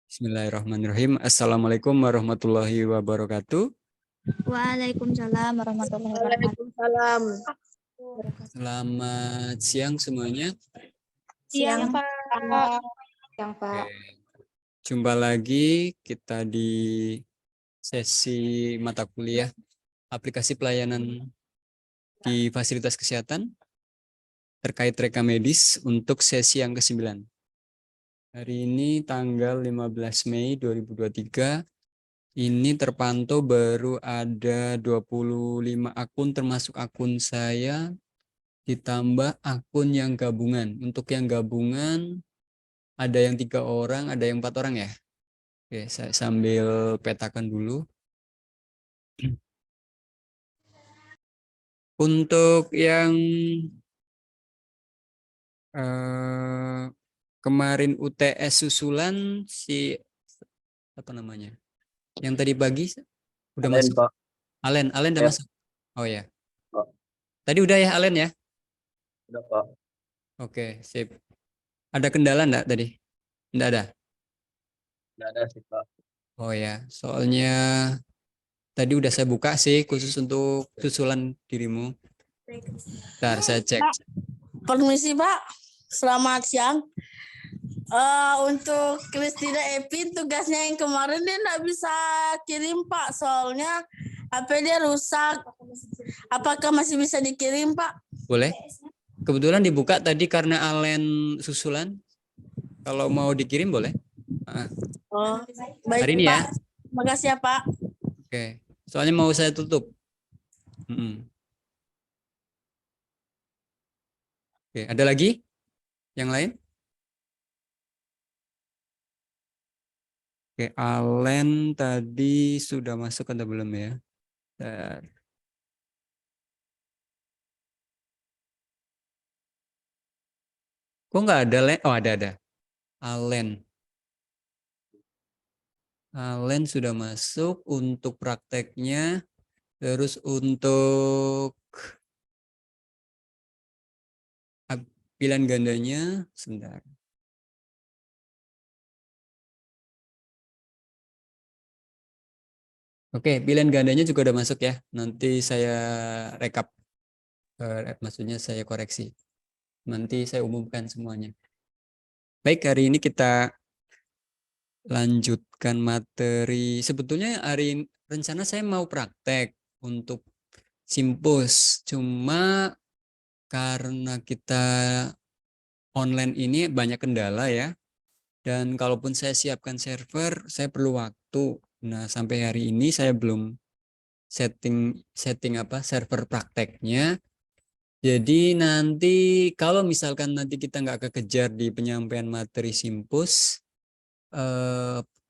Bismillahirrahmanirrahim. Assalamualaikum warahmatullahi wabarakatuh. Waalaikumsalam warahmatullahi wabarakatuh. Waalaikumsalam. Selamat siang semuanya. Siang, Pak. Siang, Pak. Jumpa lagi kita di sesi mata kuliah aplikasi pelayanan di fasilitas kesehatan terkait rekam medis untuk sesi yang ke-9. Hari ini tanggal 15 Mei 2023. Ini terpantau baru ada 25 akun termasuk akun saya ditambah akun yang gabungan. Untuk yang gabungan ada yang 3 orang, ada yang 4 orang ya. Oke, saya sambil petakan dulu. Untuk yang kemarin UTS susulan si apa namanya? Yang tadi pagi udah Alen, masuk. Pak. Alen udah Ya. masuk. Oh ya. Pak. Tadi udah ya Alen ya? Udah, Pak. Oke, sip. Ada kendala enggak tadi? Enggak ada. Udah ada sih, Pak. Oh ya, soalnya tadi udah saya buka sih khusus untuk susulan dirimu. Bentar, saya cek. Permisi, Pak. Selamat siang. Untuk Kristina Epin tugasnya yang kemarin dia nggak bisa kirim, Pak. Soalnya HP dia rusak. Apakah masih bisa dikirim, Pak? Boleh? Kebetulan dibuka tadi karena Alen susulan. Kalau mau dikirim boleh. Oh, baik, Hari ini Pak. ya. Makasih ya, Pak. Oke. Soalnya mau saya tutup. Oke, ada lagi? Yang lain? Oke, Alen tadi sudah masuk atau belum ya? Bentar. Kok nggak ada, Len? Oh, ada. Alen sudah masuk untuk prakteknya. Terus untuk pilihan gandanya, sebentar. Oke, pilihan gandanya juga udah masuk ya. Nanti saya rekap, maksudnya saya koreksi. Nanti saya umumkan semuanya. Baik, hari ini kita lanjutkan materi. Sebetulnya hari rencana saya mau praktek untuk Simpus. Cuma karena kita online ini banyak kendala ya. Dan kalaupun saya siapkan server, saya perlu waktu. Nah, sampai hari ini saya belum setting server prakteknya. Jadi nanti kalau misalkan nanti kita nggak kekejar di penyampaian materi Simpus,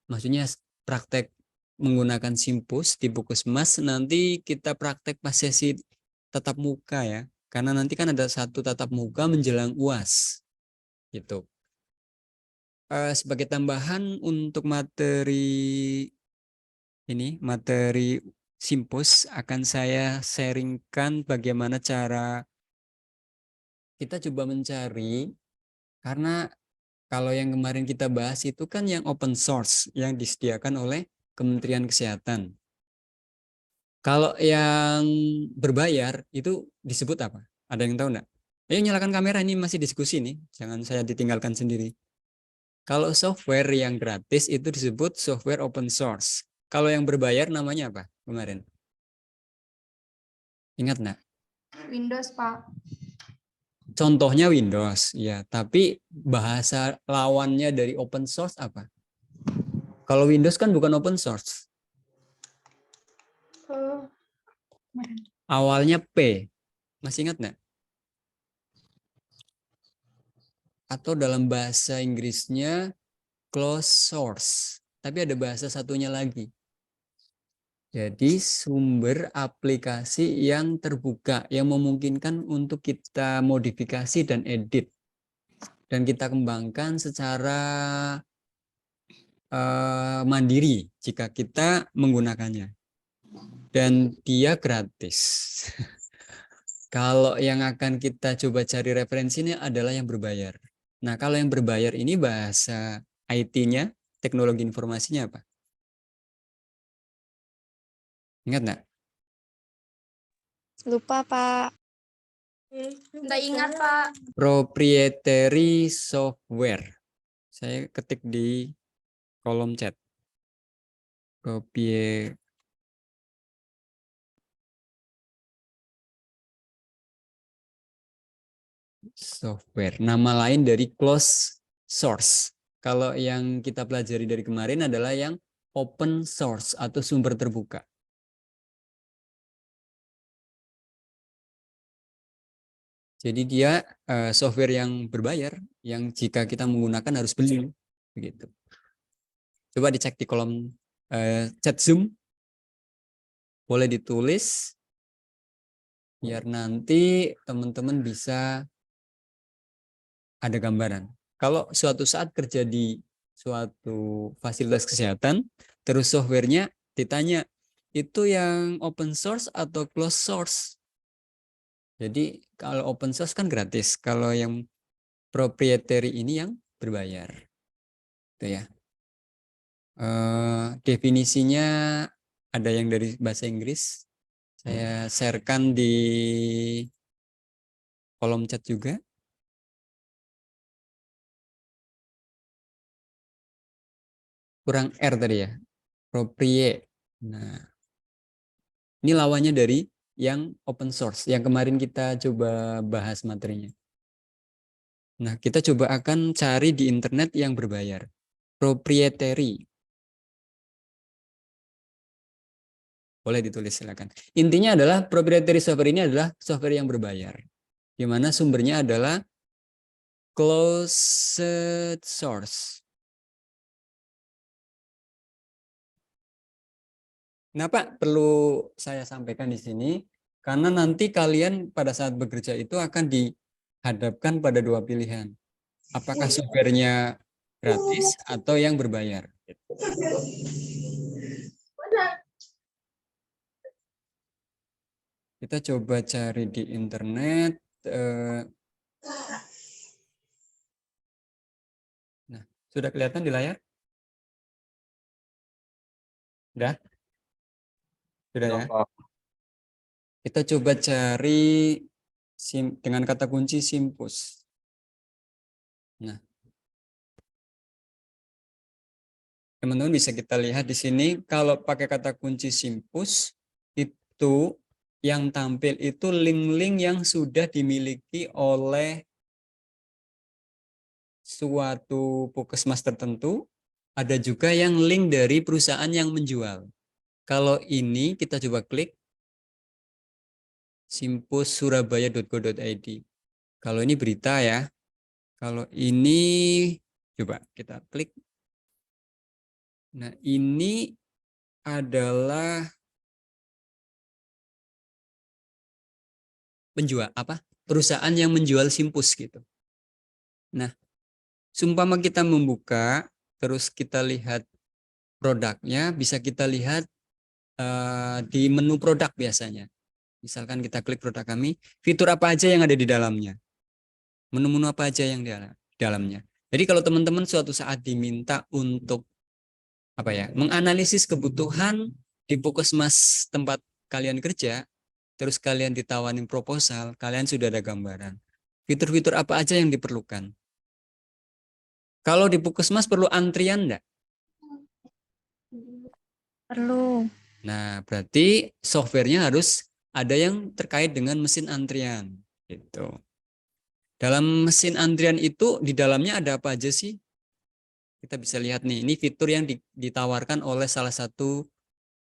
maksudnya praktek menggunakan Simpus di Puskesmas, nanti kita praktek pas sesi tatap muka ya. Karena nanti kan ada satu tatap muka menjelang UAS. Gitu. Sebagai tambahan untuk materi Simpus akan saya sharingkan bagaimana cara kita coba mencari, karena kalau yang kemarin kita bahas itu kan yang open source yang disediakan oleh Kementerian Kesehatan. Kalau yang berbayar itu disebut apa? Ada yang tahu enggak? Ayo nyalakan kamera, ini masih diskusi nih, jangan saya ditinggalkan sendiri. Kalau software yang gratis itu disebut software open source. Kalau yang berbayar namanya apa kemarin? Ingat nggak? Windows, Pak. Contohnya Windows, ya. Tapi bahasa lawannya dari open source apa? Kalau Windows kan bukan open source. Awalnya P. Masih ingat nggak? Atau dalam bahasa Inggrisnya closed source. Tapi ada bahasa satunya lagi. Jadi sumber aplikasi yang terbuka, yang memungkinkan untuk kita modifikasi dan edit. Dan kita kembangkan secara mandiri jika kita menggunakannya. Dan dia gratis. Kalau yang akan kita coba cari referensinya adalah yang berbayar. Nah, kalau yang berbayar ini bahasa IT-nya teknologi informasinya apa? Ingat nggak? Lupa, Pak. Nggak ingat, Pak. Proprietary software. Saya ketik di kolom chat. Software. Nama lain dari closed source. Kalau yang kita pelajari dari kemarin adalah yang open source atau sumber terbuka. Jadi dia software yang berbayar, yang jika kita menggunakan harus beli, begitu. Coba dicek di kolom chat Zoom, boleh ditulis, biar nanti teman-teman bisa ada gambaran. Kalau suatu saat kerja di suatu fasilitas kesehatan, terus softwarenya ditanya, itu yang open source atau closed source? Jadi kalau open source kan gratis, kalau yang proprietary ini yang berbayar. Itu ya. Definisinya ada yang dari bahasa Inggris. Saya sharekan di kolom chat juga. Kurang R tadi ya. Proprie. Nah, ini lawannya dari yang open source yang kemarin kita coba bahas materinya. Nah, kita coba akan cari di internet yang berbayar. Proprietary. Boleh ditulis silakan. Intinya adalah proprietary software ini adalah software yang berbayar. Di mana sumbernya adalah closed source. Kenapa perlu saya sampaikan di sini? Karena nanti kalian pada saat bekerja itu akan dihadapkan pada dua pilihan. Apakah softwarenya gratis atau yang berbayar? Kita coba cari di internet. Nah, sudah kelihatan di layar? Sudah? Sudah ya? Kita coba cari dengan kata kunci Simpus. Nah, teman-teman bisa kita lihat di sini, kalau pakai kata kunci Simpus, itu yang tampil itu link-link yang sudah dimiliki oleh suatu puskesmas tertentu, ada juga yang link dari perusahaan yang menjual. Kalau ini kita coba klik simpussurabaya.go.id. Kalau ini berita ya. Kalau ini coba kita klik. Nah, ini adalah penjual apa? Perusahaan yang menjual Simpus gitu. Nah, seumpama kita membuka terus kita lihat produknya, bisa kita lihat di menu produk biasanya. Misalkan kita klik produk kami, fitur apa aja yang ada di dalamnya. Menu-menu apa aja yang di dalamnya. Jadi kalau teman-teman suatu saat diminta untuk apa ya, menganalisis kebutuhan di puskesmas tempat kalian kerja, terus kalian ditawarin proposal, kalian sudah ada gambaran. Fitur-fitur apa aja yang diperlukan. Kalau di puskesmas perlu antrian enggak? Perlu. Nah, berarti softwarenya harus ada yang terkait dengan mesin antrian. Gitu. Dalam mesin antrian itu di dalamnya ada apa aja sih? Kita bisa lihat nih, ini fitur yang ditawarkan oleh salah satu,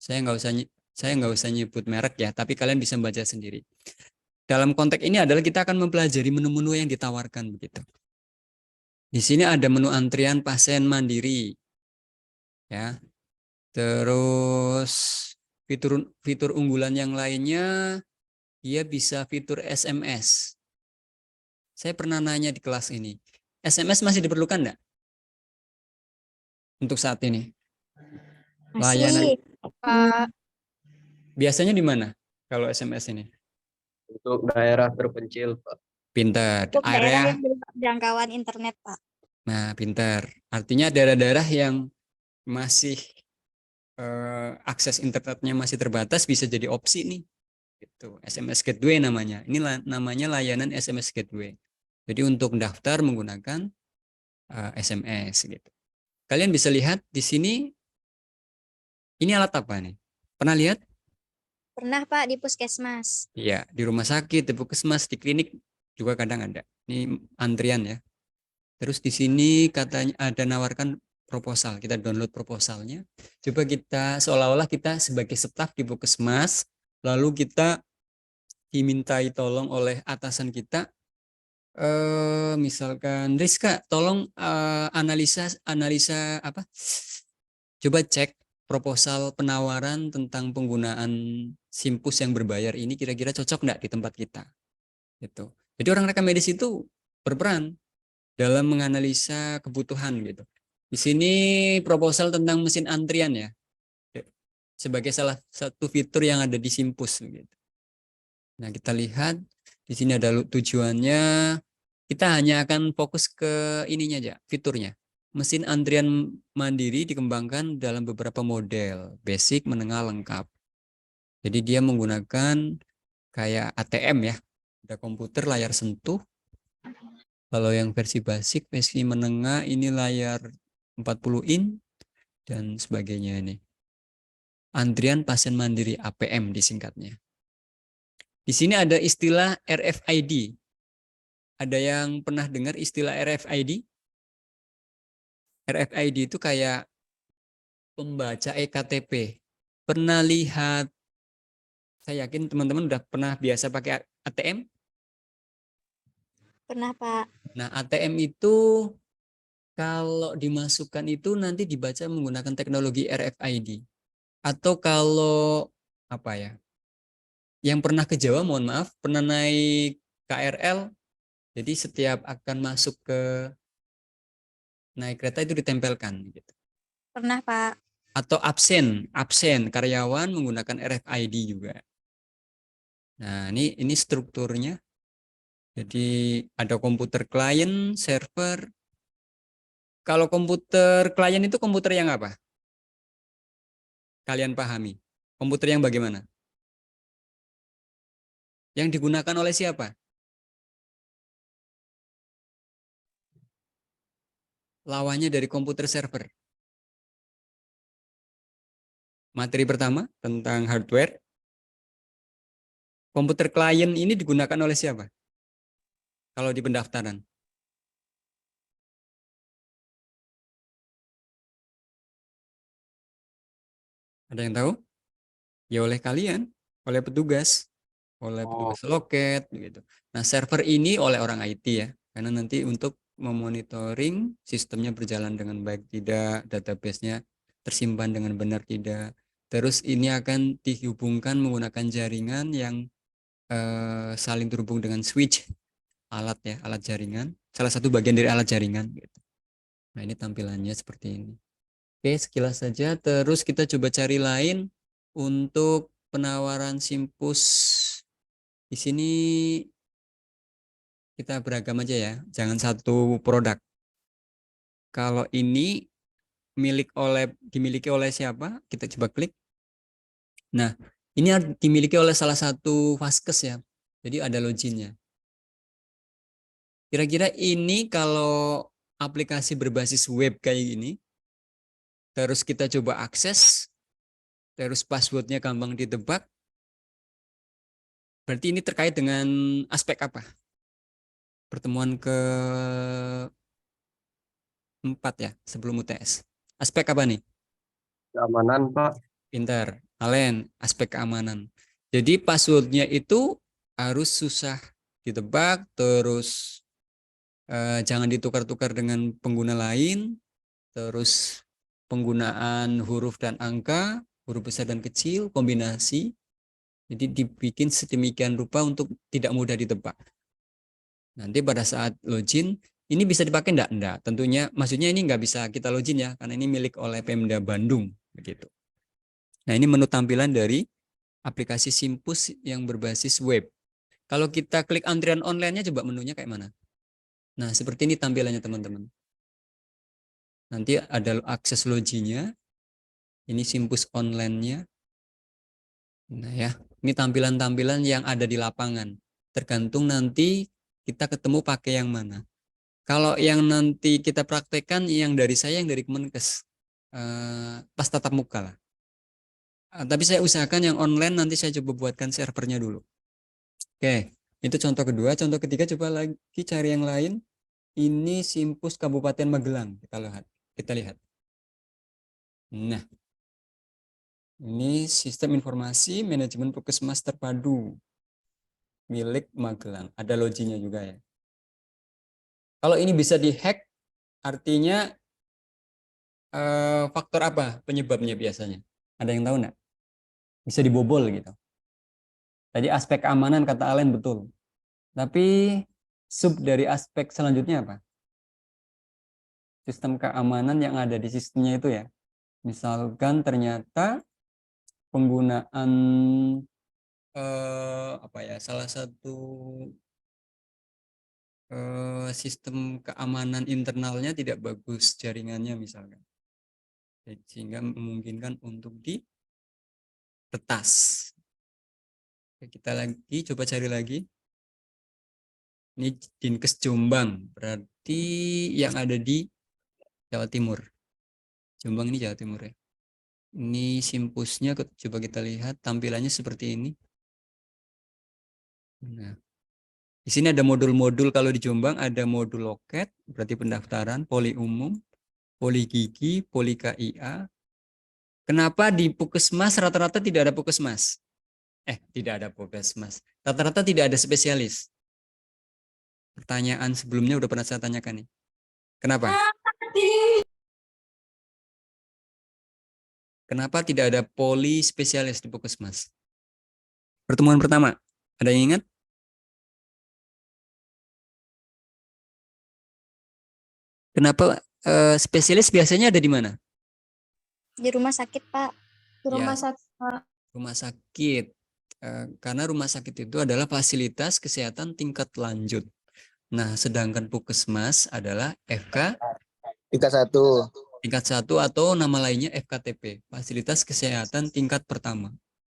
saya nggak usah nyebut merek ya, tapi kalian bisa baca sendiri. Dalam konteks ini adalah kita akan mempelajari menu-menu yang ditawarkan begitu. Di sini ada menu antrian pasien mandiri, ya. Terus fitur unggulan yang lainnya, dia bisa fitur SMS. Saya pernah nanya di kelas ini, SMS masih diperlukan enggak? Untuk saat ini. Layanan. Pak. Biasanya di mana kalau SMS ini? Untuk daerah terpencil, Pak. Pintar. Untuk daerah Area. yang jangkauan internet, Pak. Nah, pintar. Artinya daerah-daerah yang masih akses internetnya masih terbatas, bisa jadi opsi nih. Gitu. SMS Gateway namanya. Ini namanya layanan SMS Gateway. Jadi untuk daftar menggunakan SMS gitu. Kalian bisa lihat di sini ini alat apa nih? Pernah lihat? Pernah Pak di puskesmas. Iya, di rumah sakit, di puskesmas, di klinik juga kadang ada. Ini antrian ya. Terus di sini katanya ada nawarkan proposal. Kita download proposalnya. Coba kita seolah-olah kita sebagai staf di puskesmas, lalu kita dimintai tolong oleh atasan kita, misalkan Rizka, tolong analisa apa? Coba cek proposal penawaran tentang penggunaan Simpus yang berbayar ini kira-kira cocok nggak di tempat kita. Gitu. Jadi orang rekam medis itu berperan dalam menganalisa kebutuhan gitu. Di sini proposal tentang mesin antrian ya, sebagai salah satu fitur yang ada di Simpus gitu. Nah, kita lihat di sini ada tujuannya. Kita hanya akan fokus ke ininya aja, fiturnya. Mesin antrian mandiri dikembangkan dalam beberapa model, basic, menengah, lengkap. Jadi dia menggunakan kayak ATM ya, ada komputer layar sentuh. Kalau yang versi basic, versi menengah ini layar 40 in dan sebagainya ini. Antrian pasien mandiri APM disingkatnya. Di sini ada istilah RFID. Ada yang pernah dengar istilah RFID? RFID itu kayak pembaca EKTP. Pernah lihat? Saya yakin teman-teman udah pernah biasa pakai ATM? Pernah Pak. Nah, ATM itu kalau dimasukkan itu nanti dibaca menggunakan teknologi RFID. Atau kalau apa ya? Yang pernah ke Jawa, mohon maaf, pernah naik KRL, jadi setiap akan masuk ke naik kereta itu ditempelkan gitu. Pernah Pak. Atau absen karyawan menggunakan RFID juga. Nah, ini strukturnya. Jadi ada komputer klien, server. Kalau komputer klien itu komputer yang apa? Kalian pahami? Komputer yang bagaimana? Yang digunakan oleh siapa? Lawannya dari komputer server. Materi pertama tentang hardware. Komputer klien ini digunakan oleh siapa? Kalau di pendaftaran. Ada yang tahu? Ya oleh kalian, oleh petugas loket gitu. Nah, server ini oleh orang IT ya, karena nanti untuk memonitoring sistemnya berjalan dengan baik tidak, database-nya tersimpan dengan benar tidak. Terus ini akan dihubungkan menggunakan jaringan yang saling terhubung dengan switch alat ya, alat jaringan. Salah satu bagian dari alat jaringan gitu. Nah, ini tampilannya seperti ini. Oke, sekilas saja. Terus kita coba cari lain untuk penawaran Simpus. Di sini kita beragam aja ya, jangan satu produk. Kalau ini dimiliki oleh siapa? Kita coba klik. Nah, ini dimiliki oleh salah satu vaskes ya. Jadi ada loginnya. Kira-kira ini kalau aplikasi berbasis web kayak gini, terus kita coba akses, terus passwordnya gampang ditebak, berarti ini terkait dengan aspek apa? Pertemuan ke-4 ya, sebelum UTS. Aspek apa nih? Keamanan, Pak. Pintar. Alen, aspek keamanan. Jadi passwordnya itu harus susah ditebak, terus jangan ditukar-tukar dengan pengguna lain, terus penggunaan huruf dan angka, huruf besar dan kecil, kombinasi. Jadi dibikin sedemikian rupa untuk tidak mudah ditebak. Nanti pada saat login, ini bisa dipakai enggak? Enggak. Tentunya, maksudnya ini enggak bisa kita login ya, karena ini milik oleh Pemda Bandung. Begitu. Nah, ini menu tampilan dari aplikasi Simpus yang berbasis web. Kalau kita klik antrian online-nya, coba menunya kayak mana? Nah, seperti ini tampilannya teman-teman. Nanti ada akses loginnya. Ini Simpus online-nya. Nah ya, ini tampilan-tampilan yang ada di lapangan. Tergantung nanti kita ketemu pakai yang mana. Kalau yang nanti kita praktekkan yang dari saya, yang dari Kemenkes, pas tatap muka lah. Tapi saya usahakan yang online nanti saya coba buatkan servernya dulu. Oke, itu contoh kedua. Contoh ketiga coba lagi cari yang lain. Ini Simpus Kabupaten Magelang. Kita lihat. Nah, ini sistem informasi manajemen puskesmas terpadu milik Magelang. Ada loginya juga ya. Kalau ini bisa dihack, artinya faktor apa penyebabnya biasanya? Ada yang tahu nggak? Bisa dibobol gitu. Tadi aspek keamanan kata Alen betul. Tapi sub dari aspek selanjutnya apa? Sistem keamanan yang ada di sistemnya itu ya. Misalkan ternyata penggunaan salah satu sistem keamanan internalnya tidak bagus jaringannya misalkan. Sehingga memungkinkan untuk diretas. Kita lagi coba cari lagi. Ini Dinkes Jombang, berarti yang ada di Jawa Timur. Jombang ini Jawa Timur ya. Ini Simpusnya coba kita lihat tampilannya seperti ini. Nah, di sini ada modul-modul. Kalau di Jombang ada modul loket, berarti pendaftaran, poli umum, poli gigi, poli KIA. Kenapa di puskesmas rata-rata tidak ada puskesmas? Tidak ada puskesmas. Rata-rata tidak ada spesialis. Pertanyaan sebelumnya udah pernah saya tanyakan nih. Kenapa? Kenapa tidak ada poli spesialis di puskesmas? Pertemuan pertama, ada yang ingat? Kenapa spesialis biasanya ada di mana? Di rumah sakit, Pak. Di rumah Ya. sakit, Pak. Rumah sakit. Karena rumah sakit itu adalah fasilitas kesehatan tingkat lanjut. Nah, sedangkan puskesmas adalah tingkat 1. tingkat 1 atau nama lainnya FKTP, fasilitas kesehatan tingkat pertama.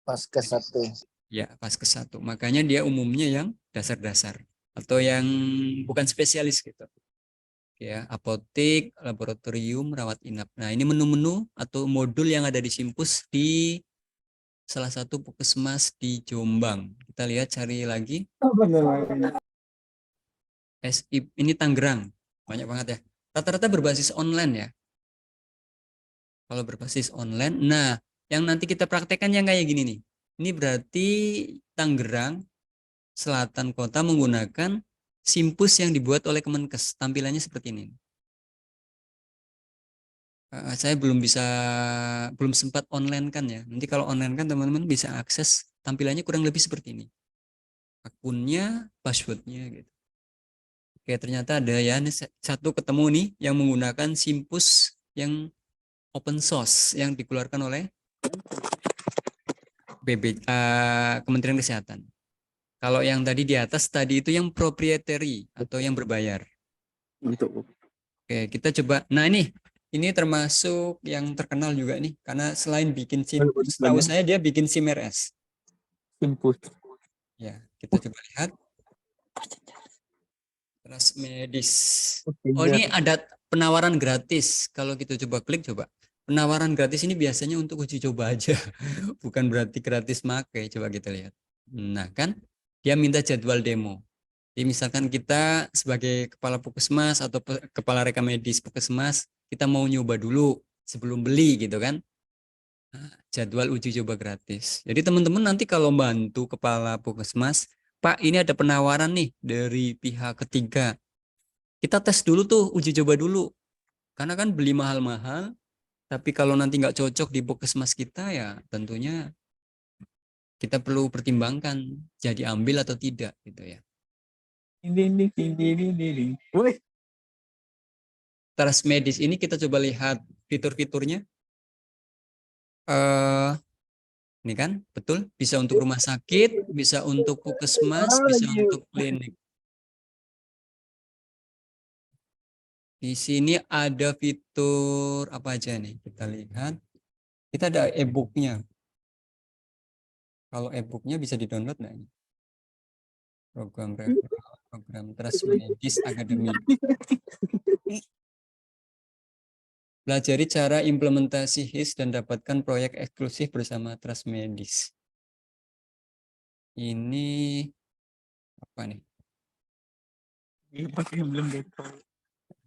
Paskes 1. Ya, Paskes 1. Makanya dia umumnya yang dasar-dasar atau yang bukan spesialis gitu. Ya, apotek, laboratorium, rawat inap. Nah, ini menu-menu atau modul yang ada di Simpus di salah satu puskesmas di Jombang. Kita lihat cari lagi. Ini Tangerang. Banyak banget ya. Rata-rata berbasis online ya. Kalau berbasis online. Nah, yang nanti kita praktekkan yang kayak gini nih. Ini berarti Tangerang Selatan Kota menggunakan Simpus yang dibuat oleh Kemenkes. Tampilannya seperti ini. Saya belum sempat online kan ya. Nanti kalau online kan teman-teman bisa akses tampilannya kurang lebih seperti ini. Akunnya, passwordnya gitu. Oke, ternyata ada ya satu ketemu nih yang menggunakan Simpus yang open source yang dikeluarkan oleh Kementerian Kesehatan. Kalau yang tadi di atas tadi itu yang proprietary atau yang berbayar. Oke, kita coba. Nah, ini termasuk yang terkenal juga nih karena selain bikin Simpus, tahu saya dia bikin SIM-RS. Simpus. Ya, kita coba lihat. Trust Medis. Oh, ini ada penawaran gratis. Kalau kita coba klik coba. Penawaran gratis ini biasanya untuk uji coba aja. Bukan berarti gratis pakai. Coba kita lihat. Nah, kan dia minta jadwal demo. Jadi misalkan kita sebagai kepala puskesmas atau kepala rekam medis puskesmas, kita mau nyoba dulu sebelum beli gitu kan. Nah, jadwal uji coba gratis. Jadi teman-teman nanti kalau bantu kepala puskesmas, Pak, ini ada penawaran nih dari pihak ketiga. Kita tes dulu tuh, uji coba dulu. Karena kan beli mahal-mahal, tapi kalau nanti nggak cocok di puskesmas kita, ya tentunya kita perlu pertimbangkan jadi ambil atau tidak gitu ya. Trust Medis ini kita coba lihat fitur-fiturnya. Ini kan betul bisa untuk rumah sakit, bisa untuk puskesmas, bisa untuk klinik. Di sini ada fitur apa aja nih? Kita lihat. Kita ada e-booknya. Kalau e-booknya bisa di-download nggak ini? Program Trust Medis Academy. Pelajari cara implementasi HIS dan dapatkan proyek eksklusif bersama Trust Medis. Ini apa nih?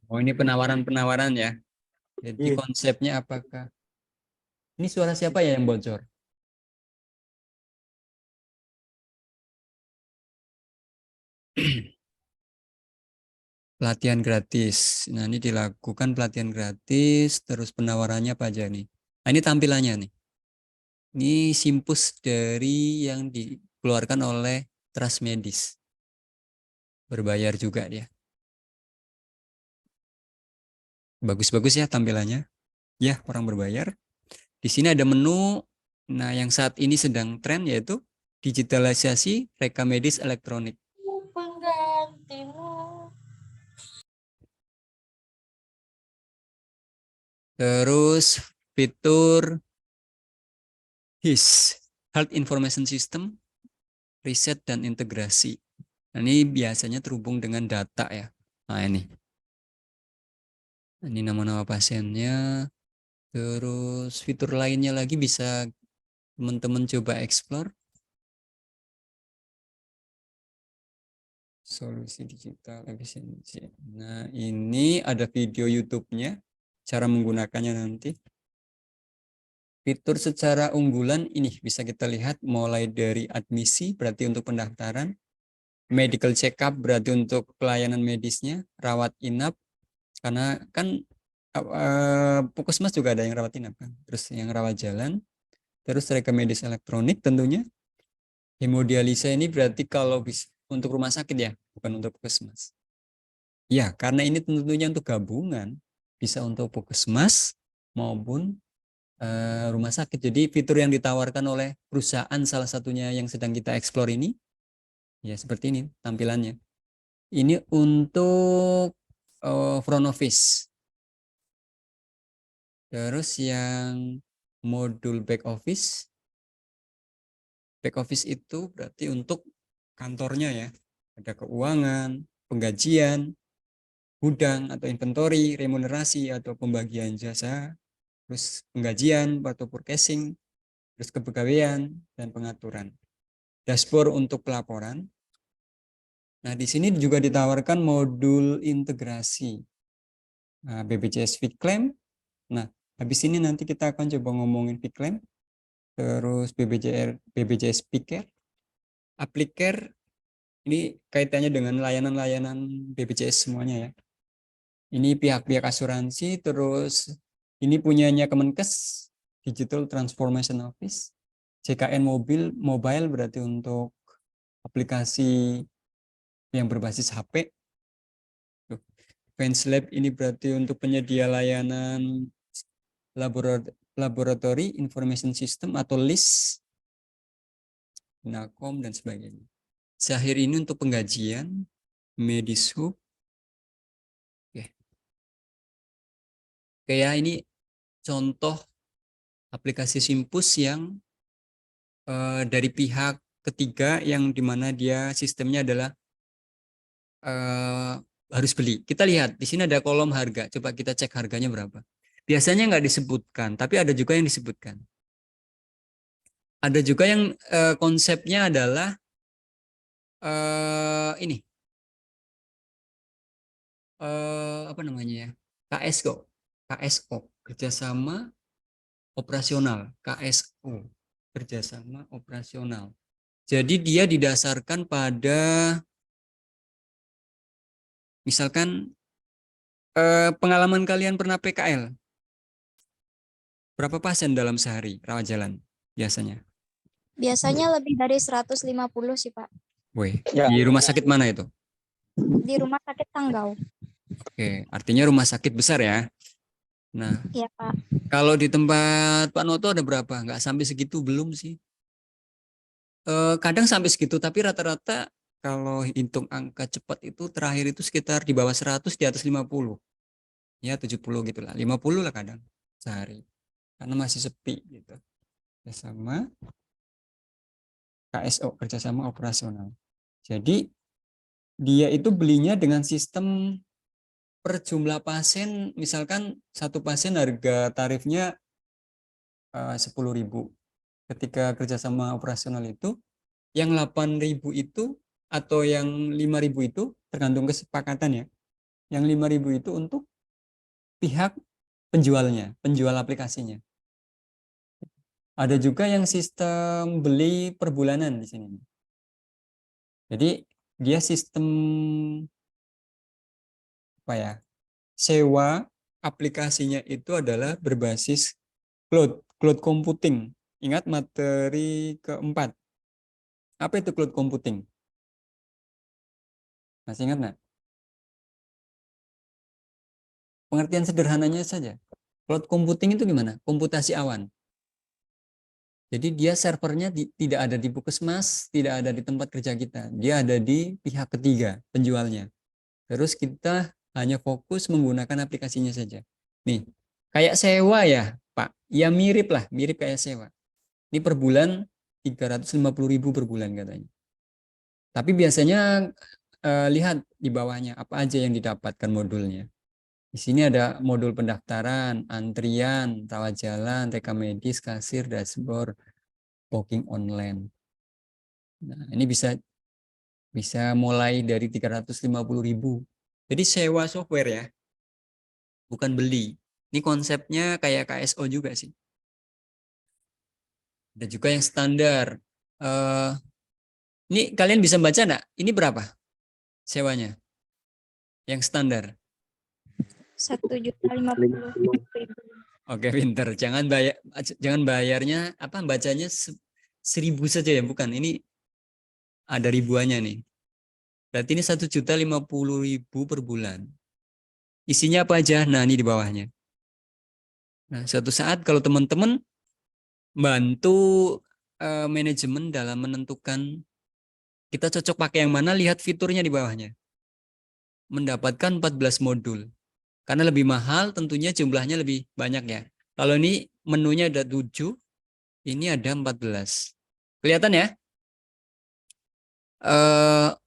Oh, ini penawaran-penawaran ya. Jadi Iya. konsepnya apakah? Ini suara siapa ya yang bocor? Pelatihan gratis. Nah, ini dilakukan pelatihan gratis, terus penawarannya apa aja nih? Nah, ini tampilannya nih. Ini simpus dari yang dikeluarkan oleh Trust Medis. Berbayar juga dia. Bagus-bagus ya tampilannya. Ya, orang berbayar. Di sini ada menu. Nah, yang saat ini sedang tren yaitu digitalisasi rekam medis elektronik. Penggantimu. Terus fitur HIS, Health Information System, riset dan integrasi. Nah, ini biasanya terhubung dengan data ya. Nah, ini nama-nama pasiennya. Terus fitur lainnya lagi bisa teman-teman coba explore. Solusi digital efisiensi. Nah, ini ada video YouTube-nya. Cara menggunakannya nanti. Fitur secara unggulan ini bisa kita lihat mulai dari admisi berarti untuk pendaftaran, medical check up berarti untuk pelayanan medisnya, rawat inap karena kan puskesmas juga ada yang rawat inap kan, terus yang rawat jalan, terus rekam medis elektronik tentunya. Hemodialisa ini berarti kalau bisa untuk rumah sakit ya, bukan untuk puskesmas. Ya, karena ini tentunya untuk gabungan, bisa untuk puskesmas maupun rumah sakit. Jadi fitur yang ditawarkan oleh perusahaan salah satunya yang sedang kita explore ini, ya seperti ini tampilannya. Ini untuk front office. Terus yang modul back office. Back office itu berarti untuk kantornya ya. Ada keuangan, penggajian, gudang atau inventory, remunerasi atau pembagian jasa, terus penggajian atau forecasting, terus kepegawaian dan pengaturan. Dashboard untuk pelaporan. Nah, di sini juga ditawarkan modul integrasi. Nah, BPJS Fit-Claim. Nah, habis ini nanti kita akan coba ngomongin Fit-Claim. Terus BPJS Picker. Aplicare ini kaitannya dengan layanan-layanan BPJS semuanya ya. Ini pihak-pihak asuransi, terus ini punyanya Kemenkes, Digital Transformation Office. JKN mobile berarti untuk aplikasi yang berbasis HP. FansLab ini berarti untuk penyedia layanan laboratory information system atau LIS, Nakom dan sebagainya. Zahir ini untuk penggajian, Medishub. Oke ya, ini contoh aplikasi Simpus yang dari pihak ketiga yang dimana dia sistemnya adalah harus beli. Kita lihat di sini ada kolom harga. Coba kita cek harganya berapa. Biasanya nggak disebutkan, tapi ada juga yang disebutkan. Ada juga yang konsepnya adalah ini apa namanya ya, KSO kerjasama operasional, KSO kerjasama operasional. Jadi dia didasarkan pada misalkan pengalaman kalian pernah PKL, berapa pasien dalam sehari rawat jalan biasanya? Biasanya lebih dari 150 sih, Pak. Woi, Ya. di rumah sakit mana itu? Di rumah sakit Tanggau. Oke, artinya rumah sakit besar ya. Nah, Iya, Pak. kalau di tempat Pak Noto ada berapa? Nggak sampai segitu belum sih. Kadang sampai segitu, tapi rata-rata kalau hitung angka cepat itu terakhir itu sekitar di bawah 100, di atas 50. Ya 70 gitu lah, 50 lah kadang sehari. karena masih sepi gitu. Kerjasama KSO, kerjasama operasional. Jadi dia itu belinya dengan sistem per jumlah pasien, misalkan satu pasien harga tarifnya 10.000. Ketika kerjasama operasional itu, yang 8.000 itu atau yang 5.000 itu tergantung kesepakatan ya. Yang 5.000 itu untuk pihak penjualnya, penjual aplikasinya. Ada juga yang sistem beli per bulanan di sini. Jadi dia sistem apa ya? Sewa aplikasinya itu adalah berbasis cloud computing. Ingat materi keempat. Apa itu cloud computing? Masih ingat nggak? Pengertian sederhananya saja. Cloud computing itu gimana? Komputasi awan. Jadi dia servernya tidak ada di Puskesmas, tidak ada di tempat kerja kita. Dia ada di pihak ketiga, penjualnya. Terus kita hanya fokus menggunakan aplikasinya saja. Nih, kayak sewa ya, Pak. Ya mirip lah, mirip kayak sewa. Ini per bulan 350.000 per bulan katanya. Tapi biasanya lihat di bawahnya apa aja yang didapatkan modulnya. Di sini ada modul pendaftaran, antrian, rawat jalan, rekam medis, kasir, dashboard, booking online. Nah, ini bisa mulai dari 350.000. Jadi sewa software ya, bukan beli. Ini konsepnya kayak KSO juga sih. Ada juga yang standar. Ini kalian bisa baca enggak? Ini berapa sewanya? Yang standar. 1.050.000. Oke, pinter. Jangan bayarnya apa bacanya 1.000 saja ya, bukan. Ini ada ribuannya nih. Berarti ini 1.050.000 per bulan. Isinya apa aja? Nah, ini di bawahnya. Nah, suatu saat kalau teman-teman bantu manajemen dalam menentukan kita cocok pakai yang mana, lihat fiturnya di bawahnya. Mendapatkan 14 modul. Karena lebih mahal tentunya jumlahnya lebih banyak ya. Kalau ini menunya ada 7, ini ada 14. Kelihatan ya?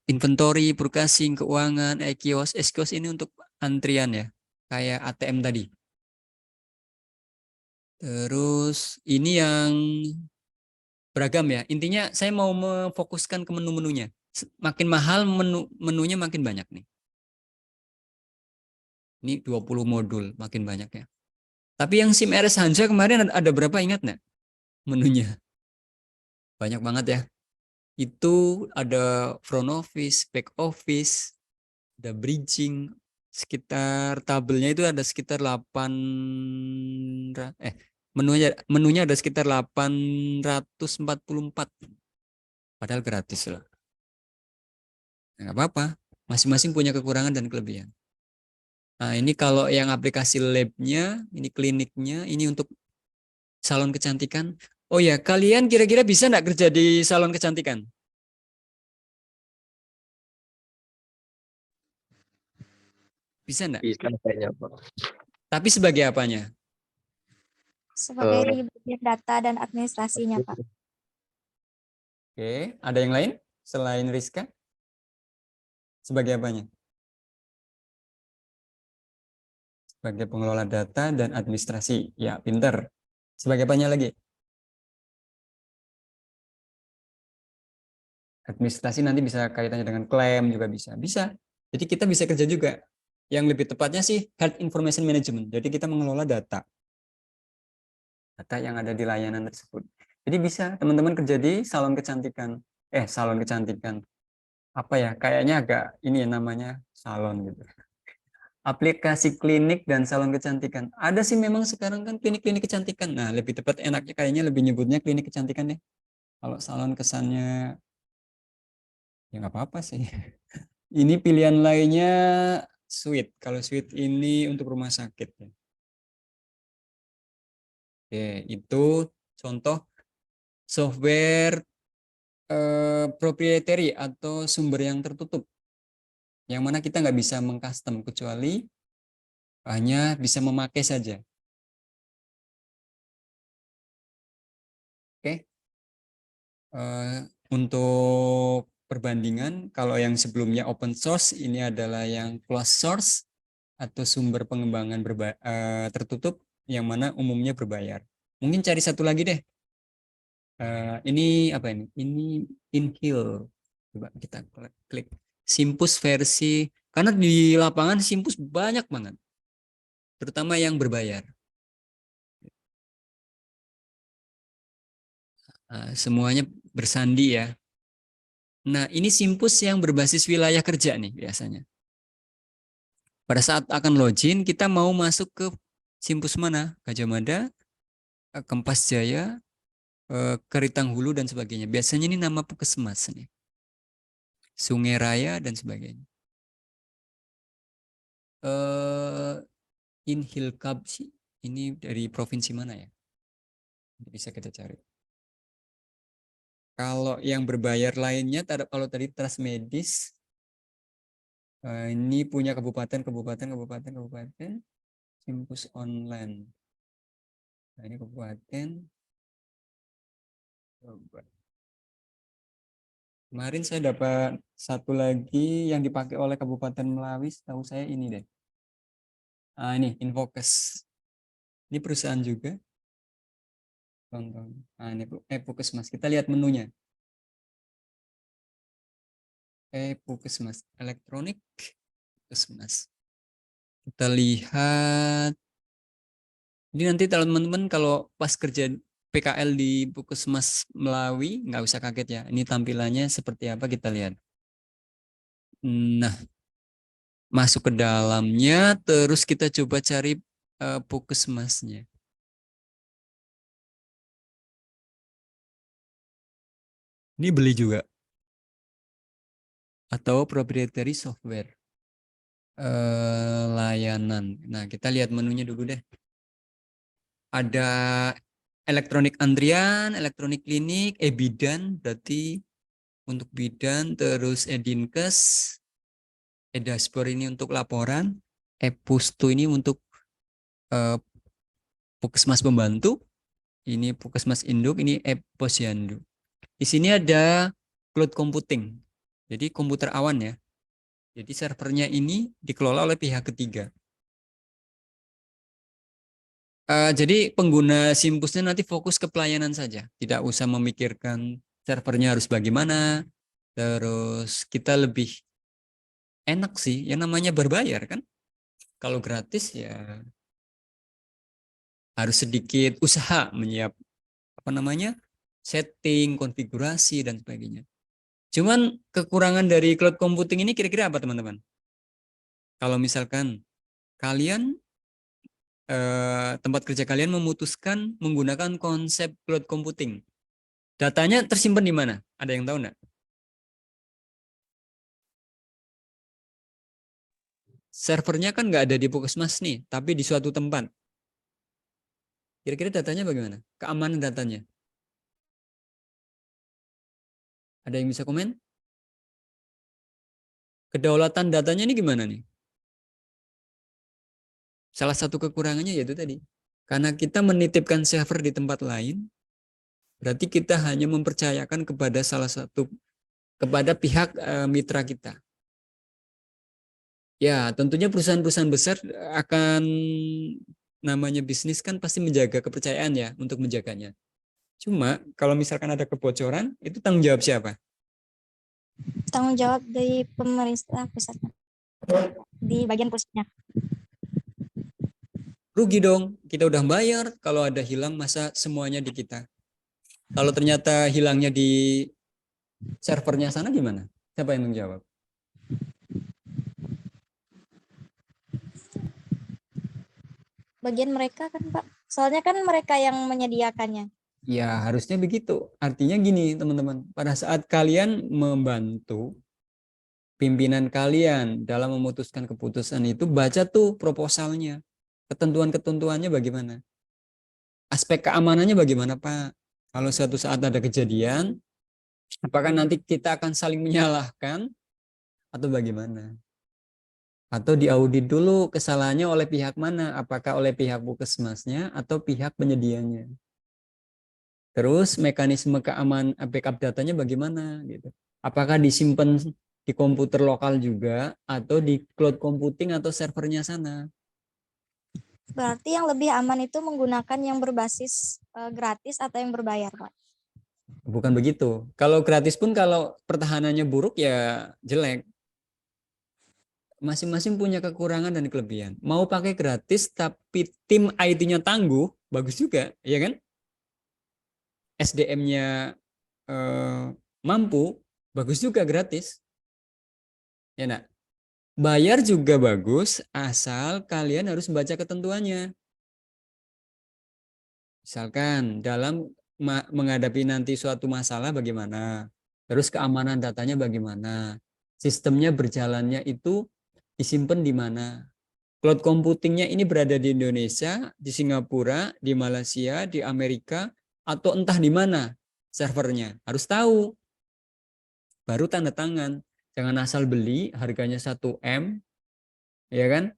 Inventory, broadcasting, keuangan, e-kios. E-kios ini untuk antrian ya. Kayak ATM tadi. Terus ini yang beragam ya. Intinya saya mau memfokuskan ke menu-menunya. Makin mahal menunya makin banyak nih. Ini 20 modul, makin banyak ya. Tapi yang SIM RS Hansa kemarin ada berapa, ingat nggak menunya? Banyak banget ya. Itu ada front office, back office, ada bridging, sekitar tabelnya itu ada sekitar 8 menunya ada sekitar 844. Padahal gratis lah. Nggak apa-apa, masing-masing punya kekurangan dan kelebihan. Nah, ini kalau yang aplikasi labnya, ini kliniknya, ini untuk salon kecantikan. Oh ya, kalian kira-kira bisa nggak kerja di salon kecantikan? Bisa nggak? Bisa kayaknya, Pak. Tapi sebagai apanya? Sebagai bagian data dan administrasinya, Pak. Oke, ada yang lain selain Rizka? Sebagai apanya? Sebagai pengelola data dan administrasi. Ya, pinter. Sebagai apanya lagi? Administrasi nanti bisa kaitannya dengan klaim juga bisa. Bisa. Jadi kita bisa kerja juga. Yang lebih tepatnya sih Health Information Management. Jadi kita mengelola data. Data yang ada di layanan tersebut. Jadi bisa teman-teman kerja di salon kecantikan. Salon kecantikan. Apa ya? Kayaknya agak ini ya namanya salon gitu. Aplikasi klinik dan salon kecantikan. Ada sih memang sekarang kan klinik-klinik kecantikan. Nah, lebih tepat enaknya kayaknya lebih nyebutnya klinik kecantikan deh. Kalau salon kesannya ya nggak apa-apa sih. Ini pilihan lainnya suite. Kalau suite ini untuk rumah sakit. Oke, itu contoh software proprietary atau sumber yang tertutup. Yang mana kita nggak bisa mengcustom kecuali hanya bisa memakai saja. Untuk perbandingan, kalau yang sebelumnya open source, ini adalah yang closed source atau sumber pengembangan tertutup, yang mana umumnya berbayar. Mungkin cari satu lagi deh. Ini apa ini? Ini Inhil. Coba kita klik. Simpus versi, karena di lapangan Simpus banyak banget, terutama yang berbayar. Semuanya bersandi ya. Nah, ini Simpus yang berbasis wilayah kerja nih biasanya. Pada saat akan login, kita mau masuk ke Simpus mana? Gajah Mada, Kempas Jaya, Keritang Hulu, dan sebagainya. Biasanya ini nama puskesmas nih. Sungai Raya, dan sebagainya. Inhilkab sih. Ini dari provinsi mana ya? Bisa kita cari. Kalau yang berbayar lainnya, kalau tadi Trasmedis, ini punya kabupaten, Simpus online. Nah, ini kabupaten. Kemarin saya dapat satu lagi yang dipakai oleh Kabupaten Melawi, tahu saya ini deh. Ini Infocus. Ini perusahaan juga. Tonton. Ini Puskesmas. Kita lihat menunya. Puskesmas, elektronik Puskesmas. Kita lihat. Ini nanti teman-teman kalau pas kerja PKL di Puskesmas Melawi, nggak usah kaget ya. Ini tampilannya seperti apa, kita lihat. Nah, masuk ke dalamnya, terus kita coba cari Puskesmasnya. Ini beli juga. Atau proprietary software. Layanan. Nah, kita lihat menunya dulu deh. Ada elektronik antrian, elektronik klinik, e-bidan, berarti untuk bidan, terus e-dinkes, e-dashboard ini untuk laporan, e-pustu ini untuk puskesmas pembantu, ini puskesmas induk, ini e-posyandu. Di sini ada cloud computing, jadi komputer awan ya. Jadi servernya ini dikelola oleh pihak ketiga. Jadi pengguna Simpusnya nanti fokus ke pelayanan saja, tidak usah memikirkan servernya harus bagaimana. Terus kita lebih enak sih, yang namanya berbayar kan. Kalau gratis ya harus sedikit usaha setting, konfigurasi, dan sebagainya. Cuman kekurangan dari cloud computing ini kira-kira apa teman-teman? Kalau misalkan kalian tempat kerja kalian memutuskan menggunakan konsep cloud computing, datanya tersimpan di mana? Ada yang tahu nggak? Servernya kan nggak ada di puskesmas nih, tapi di suatu tempat. Kira-kira datanya bagaimana? Keamanan datanya? Ada yang bisa komen? Kedaulatan datanya ini gimana nih? Salah satu kekurangannya yaitu tadi. Karena kita menitipkan server di tempat lain, berarti kita hanya mempercayakan kepada pihak mitra kita. Ya, tentunya perusahaan-perusahaan besar akan, namanya bisnis kan pasti menjaga kepercayaan ya, untuk menjaganya. Cuma kalau misalkan ada kebocoran, itu tanggung jawab siapa? Tanggung jawab dari pemerintah pusat. Di bagian pusatnya. Rugi dong, kita udah bayar, kalau ada hilang masa semuanya di kita. Kalau ternyata hilangnya di servernya sana gimana? Siapa yang tanggung jawab? Bagian mereka kan Pak. Soalnya kan mereka yang menyediakannya. Ya harusnya begitu. Artinya gini teman-teman, pada saat kalian membantu pimpinan kalian dalam memutuskan keputusan itu, baca tuh proposalnya. Ketentuan-ketentuannya bagaimana? Aspek keamanannya bagaimana Pak? Kalau suatu saat ada kejadian, apakah nanti kita akan saling menyalahkan atau bagaimana? Atau diaudit dulu kesalahannya oleh pihak mana? Apakah oleh pihak puskesmasnya atau pihak penyedianya? Terus mekanisme keamanan backup datanya bagaimana gitu. Apakah disimpan di komputer lokal juga atau di cloud computing atau servernya sana? Berarti yang lebih aman itu menggunakan yang berbasis gratis atau yang berbayar, Pak? Bukan begitu. Kalau gratis pun kalau pertahanannya buruk ya jelek. Masing-masing punya kekurangan dan kelebihan. Mau pakai gratis tapi tim IT-nya tangguh, bagus juga, ya kan? SDM-nya mampu, bagus juga gratis. Ya nak. Bayar juga bagus, asal kalian harus baca ketentuannya. Misalkan dalam menghadapi nanti suatu masalah bagaimana, terus keamanan datanya bagaimana, sistemnya berjalannya itu disimpan di mana. Cloud computingnya ini berada di Indonesia, di Singapura, di Malaysia, di Amerika, atau entah di mana servernya. Harus tahu. Baru tanda tangan. Jangan asal beli, harganya 1 M, ya kan?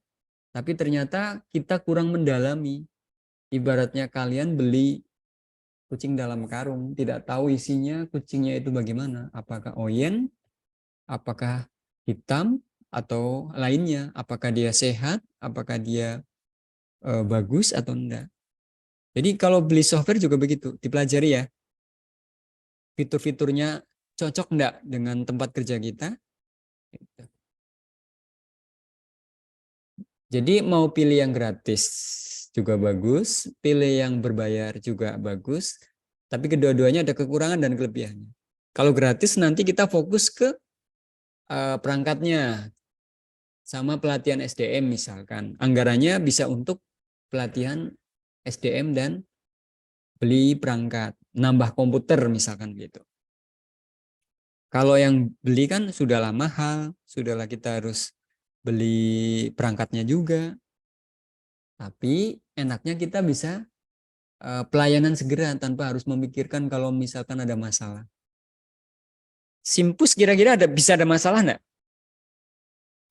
Tapi ternyata kita kurang mendalami. Ibaratnya kalian beli kucing dalam karung, tidak tahu isinya kucingnya itu bagaimana. Apakah oyen, apakah hitam, atau lainnya. Apakah dia sehat, apakah dia bagus atau enggak. Jadi kalau beli software juga begitu, dipelajari ya. Fitur-fiturnya cocok enggak dengan tempat kerja kita. Jadi mau pilih yang gratis juga bagus, pilih yang berbayar juga bagus, tapi kedua-duanya ada kekurangan dan kelebihannya. Kalau gratis nanti kita fokus ke perangkatnya, sama pelatihan SDM misalkan. Anggarannya bisa untuk pelatihan SDM dan beli perangkat, nambah komputer misalkan gitu. Kalau yang beli kan sudahlah mahal, sudahlah kita harus beli perangkatnya juga. Tapi enaknya kita bisa pelayanan segera tanpa harus memikirkan kalau misalkan ada masalah. Simpus kira-kira bisa ada masalah enggak?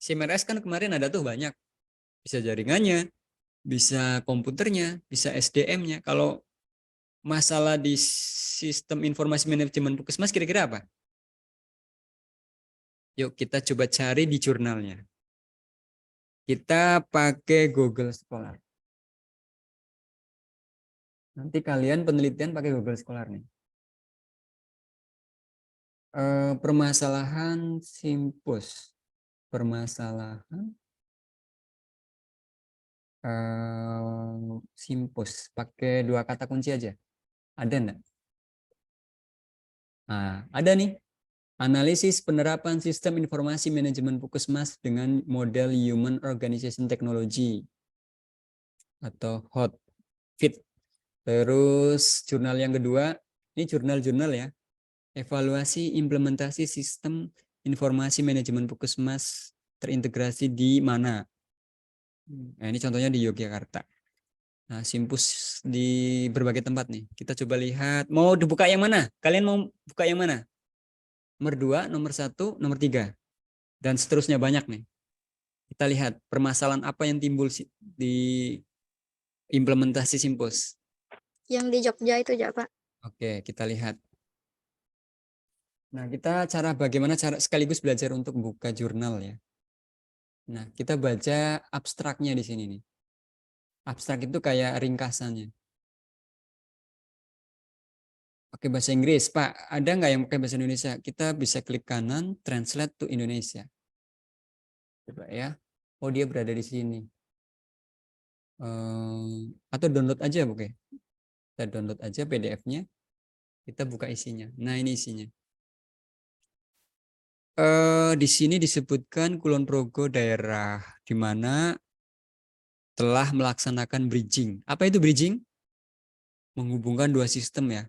SIM-RS kan kemarin ada tuh banyak. Bisa jaringannya, bisa komputernya, bisa SDM-nya. Kalau masalah di sistem informasi manajemen Puskesmas kira-kira apa? Yuk kita coba cari di jurnalnya. Kita pakai Google Scholar. Nanti kalian penelitian pakai Google Scholar nih. Permasalahan Simpus. Permasalahan Simpus. Pakai 2 kata kunci aja. Ada enggak? Nah, ada nih. Analisis penerapan sistem informasi manajemen Puskesmas dengan model Human Organization Technology atau HOT-FIT. Terus jurnal yang kedua, ini jurnal-jurnal ya. Evaluasi implementasi sistem informasi manajemen Puskesmas terintegrasi di mana? Nah, ini contohnya di Yogyakarta. Nah, Simpus di berbagai tempat nih. Kita coba lihat. Mau dibuka yang mana? Kalian mau buka yang mana? Nomor 2, nomor 1, nomor 3. Dan seterusnya banyak nih. Kita lihat permasalahan apa yang timbul di implementasi Simpus. Yang di Jogja itu ya, Pak? Oke, kita lihat. Nah, kita bagaimana cara sekaligus belajar untuk buka jurnal ya. Nah, kita baca abstraknya di sini nih. Abstrak itu kayak ringkasannya. Oke, bahasa Inggris, Pak. Ada nggak yang pakai bahasa Indonesia? Kita bisa klik kanan, translate to Indonesia. Coba ya. Oh, dia berada di sini. Atau download aja, oke. Kita download aja PDF-nya. Kita buka isinya. Nah, ini isinya. Di sini disebutkan Kulon Progo daerah di mana telah melaksanakan bridging. Apa itu bridging? Menghubungkan 2 sistem ya.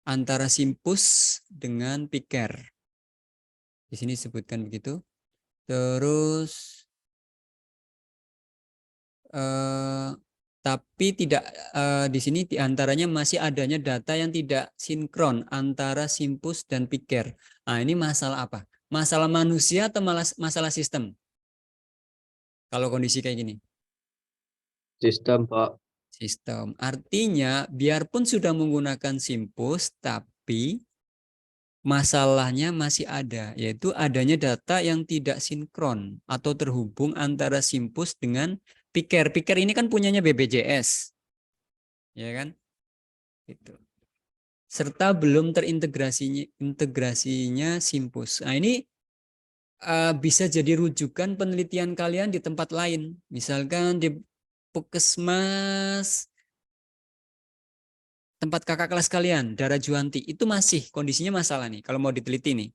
Antara Simpus dengan Piker. Di sini disebutkan begitu. Terus tapi tidak di sini diantaranya masih adanya data yang tidak sinkron antara Simpus dan Piker. Nah, ini masalah apa? Masalah manusia atau masalah sistem? Kalau kondisi kayak gini. Sistem, Pak. Sistem. Artinya biarpun sudah menggunakan Simpus, tapi masalahnya masih ada, yaitu adanya data yang tidak sinkron atau terhubung antara Simpus dengan Piker. Piker ini kan punyanya BPJS, ya kan? Gitu. Serta belum integrasinya Simpus. Nah, ini bisa jadi rujukan penelitian kalian di tempat lain, misalkan di Puskesmas tempat kakak kelas kalian, Dara Juanti, itu masih kondisinya masalah nih. Kalau mau diteliti nih,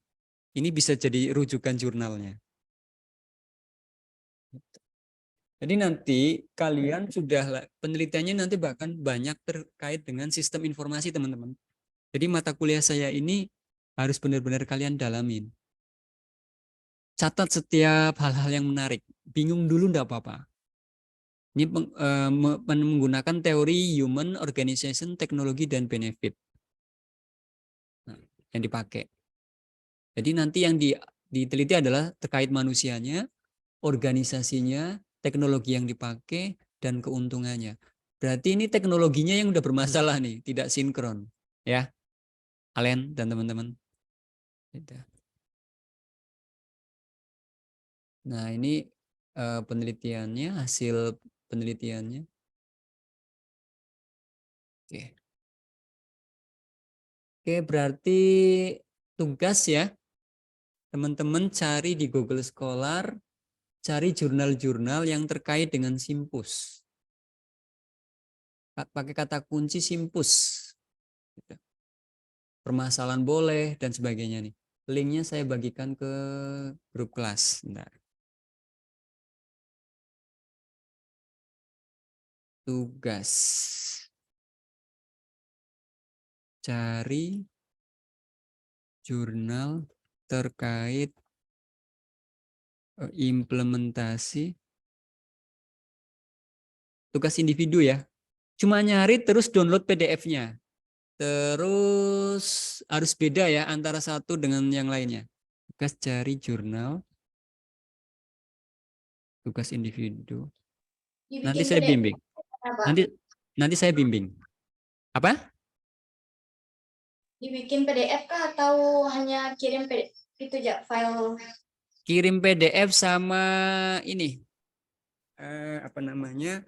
ini bisa jadi rujukan jurnalnya. Jadi nanti kalian sudah penelitiannya nanti bahkan banyak terkait dengan sistem informasi, teman-teman. Jadi mata kuliah saya ini harus benar-benar kalian dalamin. Catat setiap hal-hal yang menarik. Bingung dulu enggak apa-apa. Ini menggunakan teori human organization, teknologi, dan benefit. Nah, yang dipakai. Jadi nanti yang diteliti adalah terkait manusianya, organisasinya, teknologi yang dipakai, dan keuntungannya. Berarti ini teknologinya yang udah bermasalah nih, tidak sinkron. Ya, kalian dan teman-teman. Nah, ini penelitiannya, hasil penelitiannya. Oke. Oke, berarti tugas ya. Teman-teman cari di Google Scholar, cari jurnal-jurnal yang terkait dengan Simpus. Pakai kata kunci Simpus. Permasalahan boleh dan sebagainya nih. Linknya saya bagikan ke grup kelas. Bentar. Tugas. Cari jurnal terkait implementasi. Tugas individu ya. Cuma nyari terus download PDF-nya. Terus harus beda ya antara satu dengan yang lainnya. Tugas cari jurnal. Tugas individu. Nanti saya bimbing. Nanti saya bimbing. Apa? Dibikin PDF kah atau hanya kirim PDF itu aja file? Kirim PDF sama ini. Apa namanya?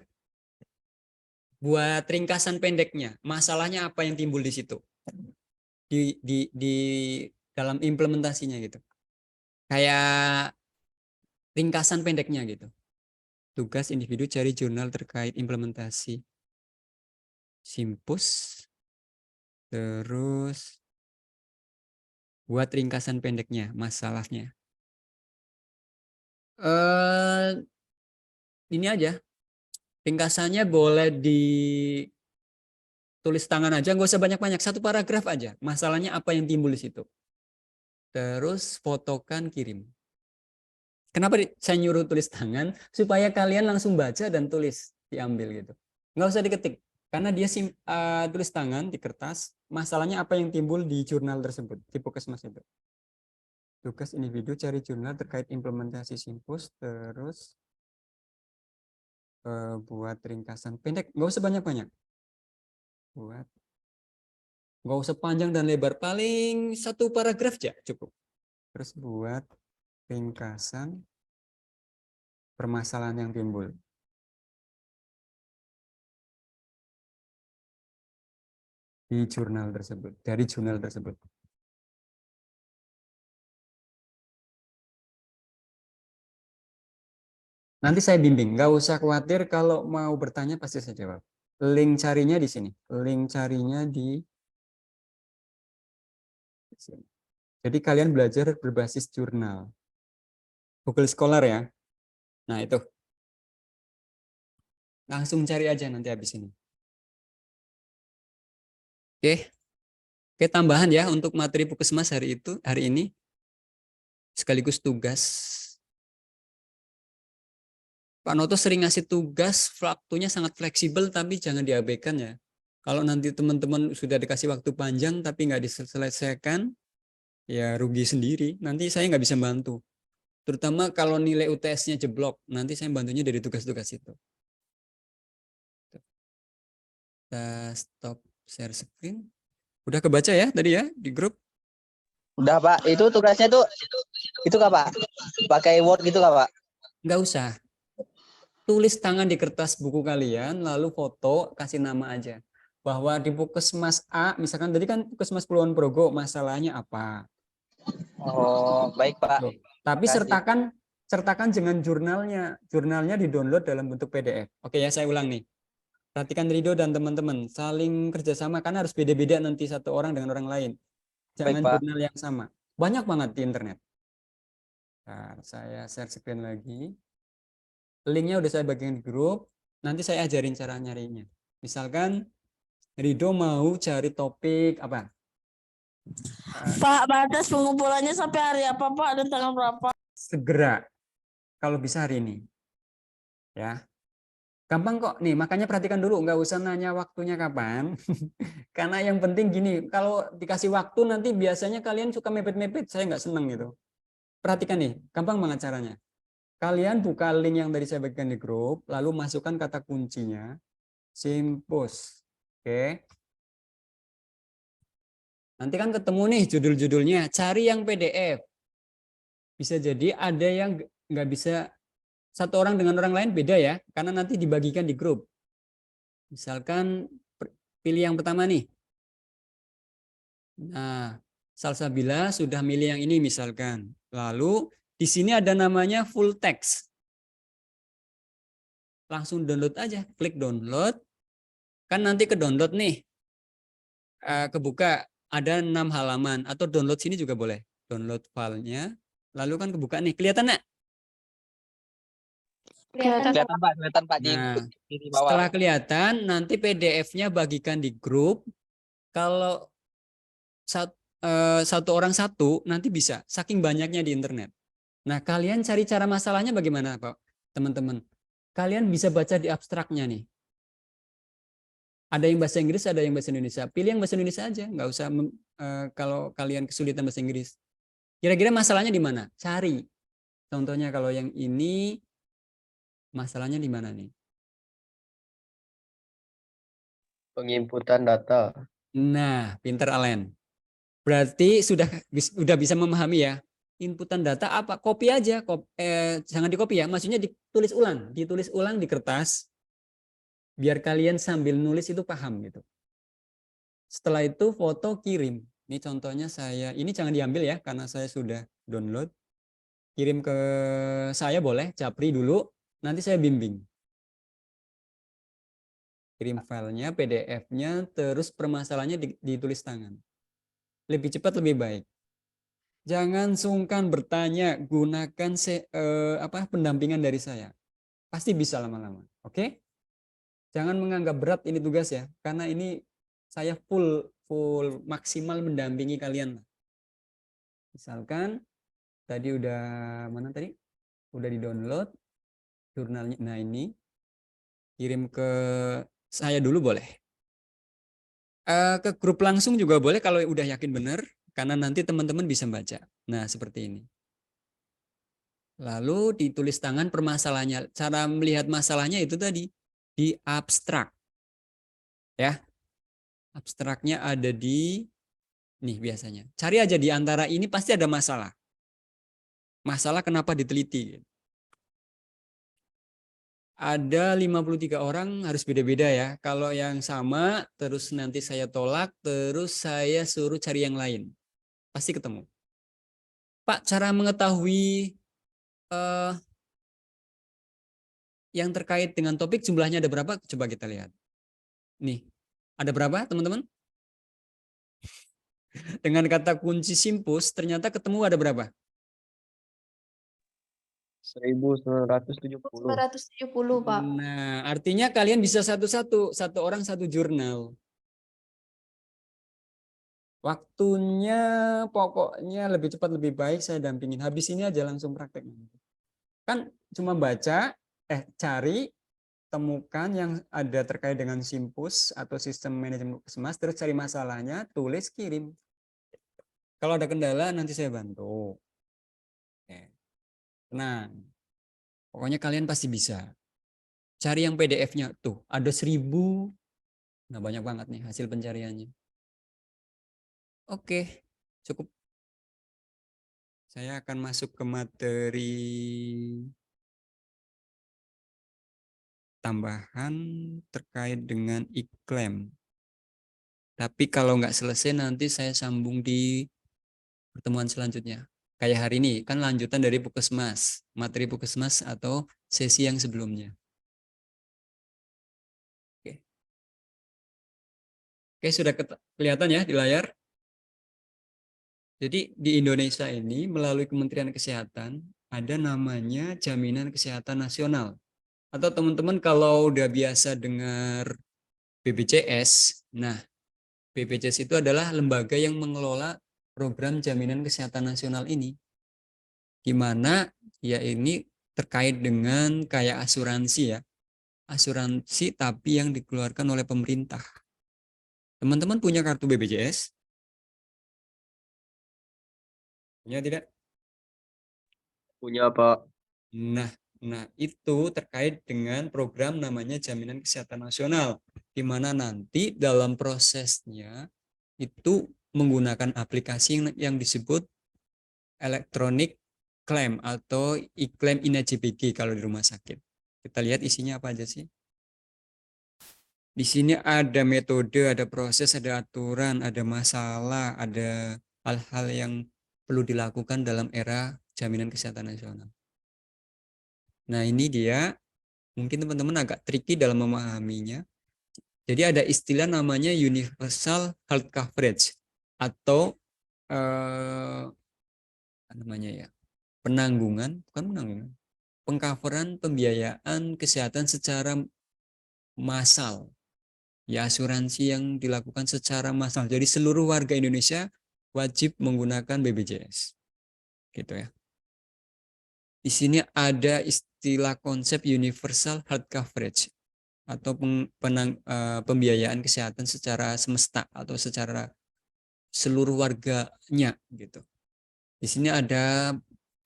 Buat ringkasan pendeknya. Masalahnya apa yang timbul di situ? Di dalam implementasinya gitu. Kayak ringkasan pendeknya gitu. Tugas individu cari jurnal terkait implementasi Simpus. Terus buat ringkasan pendeknya, masalahnya. Ini aja. Ringkasannya boleh ditulis tangan aja, nggak usah banyak-banyak. Satu paragraf aja. Masalahnya apa yang timbul di situ. Terus fotokan, kirim. Kenapa saya nyuruh tulis tangan? Supaya kalian langsung baca dan tulis, diambil gitu. Nggak usah diketik. Karena dia tulis tangan di kertas, masalahnya apa yang timbul di jurnal tersebut, di Puskesmas itu. Tugas individu cari jurnal terkait implementasi Simpus, terus buat ringkasan pendek, nggak usah banyak-banyak. Nggak usah panjang dan lebar, paling satu paragraf aja cukup. Terus buat ringkasan permasalahan yang timbul. Di jurnal tersebut, dari jurnal tersebut. Nanti saya bimbing, nggak usah khawatir, kalau mau bertanya pasti saya jawab. Link carinya di sini, link carinya di sini. Jadi kalian belajar berbasis jurnal. Google Scholar ya. Nah itu. Langsung cari aja nanti habis ini. Oke. Oke, tambahan ya untuk materi Puskesmas hari ini. Sekaligus tugas. Pak Noto sering ngasih tugas, waktunya sangat fleksibel, tapi jangan diabaikan ya. Kalau nanti teman-teman sudah dikasih waktu panjang tapi nggak diselesaikan, ya rugi sendiri. Nanti saya nggak bisa bantu. Terutama kalau nilai UTS-nya jeblok, nanti saya bantunya dari tugas-tugas itu. Kita stop share screen. Udah kebaca ya tadi ya di grup? Udah Pak, itu tugasnya tuh itu kak Pak? Pakai Word gitu kak Pak? Nggak usah. Tulis tangan di kertas buku kalian, lalu foto, kasih nama aja. Bahwa di Puskesmas A, misalkan tadi kan Puskesmas Pulauan Progo, masalahnya apa? Oh, baik Pak. Tuh. Tapi Makasih. sertakan dengan jurnalnya. Jurnalnya di-download dalam bentuk PDF. Oke ya, saya ulang nih. Perhatikan Rido dan teman-teman, saling kerjasama karena harus beda-beda nanti satu orang dengan orang lain. Baik Jangan Pak. jurnal yang sama. Banyak banget di internet. Nah, saya share screen lagi. Linknya udah saya bagikan di grup. Nanti saya ajarin cara nyarinya. Misalkan Rido mau cari topik apa? Pak, batas pengumpulannya sampai hari apa Pak dan tanggal berapa? Segera. Kalau bisa hari ini. Ya. Gampang kok nih, makanya perhatikan dulu, nggak usah nanya waktunya kapan. Karena yang penting gini, kalau dikasih waktu nanti biasanya kalian suka mepet-mepet, saya nggak seneng gitu. Perhatikan nih, gampang banget caranya. Kalian buka link yang tadi saya bagikan di grup, lalu masukkan kata kuncinya, Simpus. Oke. Nanti kan ketemu nih judul-judulnya, cari yang PDF. Bisa jadi ada yang nggak bisa, satu orang dengan orang lain beda ya, karena nanti dibagikan di grup. Misalkan pilih yang pertama nih. Nah, Salsabila sudah milih yang ini misalkan. Lalu di sini ada namanya full text. Langsung download aja, klik download. Kan nanti ke download nih. Kebuka ada 6 halaman atau download sini juga boleh. Download filenya. Lalu kan kebuka nih, kelihatan nggak? Kelihatan Pak Nah, di bawah. setelah kelihatan nanti PDF-nya bagikan di grup. Kalau satu orang satu nanti bisa, saking banyaknya di internet. Nah, kalian cari cara masalahnya bagaimana, Pak? Teman-teman. Kalian bisa baca di abstraknya nih. Ada yang bahasa Inggris, ada yang bahasa Indonesia. Pilih yang bahasa Indonesia aja, nggak usah kalau kalian kesulitan bahasa Inggris. Kira-kira masalahnya di mana? Cari. Contohnya kalau yang ini masalahnya di mana nih? Penginputan data. Nah, pinter Alen. Berarti sudah bisa memahami ya. Inputan data apa? Copy aja, jangan di copy ya. Maksudnya ditulis ulang di kertas. Biar kalian sambil nulis itu paham gitu. Setelah itu foto kirim. Ini contohnya saya, ini jangan diambil ya karena saya sudah download. Kirim ke saya boleh, Japri dulu, nanti saya bimbing. Kirim filenya, PDF-nya, terus permasalahannya ditulis tangan. Lebih cepat, lebih baik. Jangan sungkan bertanya, gunakan pendampingan dari saya. Pasti bisa lama-lama. Oke? Jangan menganggap berat ini tugas ya, karena ini saya full maksimal mendampingi kalian. Misalkan tadi udah mana tadi? Udah di-download jurnalnya. Nah, ini kirim ke saya dulu boleh. Ke grup langsung juga boleh kalau udah yakin benar, karena nanti teman-teman bisa baca. Nah, seperti ini. Lalu ditulis tangan permasalahannya. Cara melihat masalahnya itu tadi di abstrak. Ya. Abstraknya ada di nih biasanya. Cari aja di antara ini pasti ada masalah. Masalah kenapa diteliti. Ada 53 orang harus beda-beda ya. Kalau yang sama terus nanti saya tolak, terus saya suruh cari yang lain. Pasti ketemu. Pak, cara mengetahui yang terkait dengan topik jumlahnya ada berapa? Coba kita lihat. Nih, ada berapa teman-teman? Dengan kata kunci Simpus ternyata ketemu ada berapa? 1970. 970 Pak. Nah, artinya kalian bisa satu-satu, satu orang satu jurnal. Waktunya pokoknya lebih cepat lebih baik saya dampingin. Habis ini aja langsung praktek. Kan cuma baca, cari, temukan yang ada terkait dengan Simpus atau sistem manajemen Puskesmas, terus cari masalahnya, tulis, kirim. Kalau ada kendala nanti saya bantu. Tenang. Pokoknya kalian pasti bisa. Cari yang PDF-nya tuh, ada 1000 Nah, banyak banget nih hasil pencariannya. Oke, cukup. Saya akan masuk ke materi tambahan terkait dengan iklim. Tapi kalau nggak selesai nanti saya sambung di pertemuan selanjutnya. Kayak hari ini kan lanjutan dari Puskesmas, materi Puskesmas atau sesi yang sebelumnya. Oke, Oke sudah kelihatan ya di layar. Jadi di Indonesia ini melalui Kementerian Kesehatan ada namanya Jaminan Kesehatan Nasional. Atau teman-teman kalau udah biasa dengar BPJS, nah BPJS itu adalah lembaga yang mengelola program Jaminan Kesehatan Nasional ini. Di mana ya ini terkait dengan kayak asuransi ya. Asuransi tapi yang dikeluarkan oleh pemerintah. Teman-teman punya kartu BPJS? Punya tidak? Punya, Pak. Nah, itu terkait dengan program namanya Jaminan Kesehatan Nasional, di mana nanti dalam prosesnya itu menggunakan aplikasi yang disebut elektronik claim atau e-claim INAJBG kalau di rumah sakit. Kita lihat isinya apa aja sih? Di sini ada metode, ada proses, ada aturan, ada masalah, ada hal-hal yang perlu dilakukan dalam era Jaminan Kesehatan Nasional. Nah, ini dia. Mungkin teman-teman agak tricky dalam memahaminya. Jadi ada istilah namanya universal health coverage atau apa namanya ya? Pengcoveran pembiayaan kesehatan secara massal. Ya, asuransi yang dilakukan secara massal. Jadi seluruh warga Indonesia wajib menggunakan BPJS. Gitu ya. Di sini ada istilah konsep universal health coverage atau pembiayaan kesehatan secara semesta atau secara seluruh warganya gitu. Di sini ada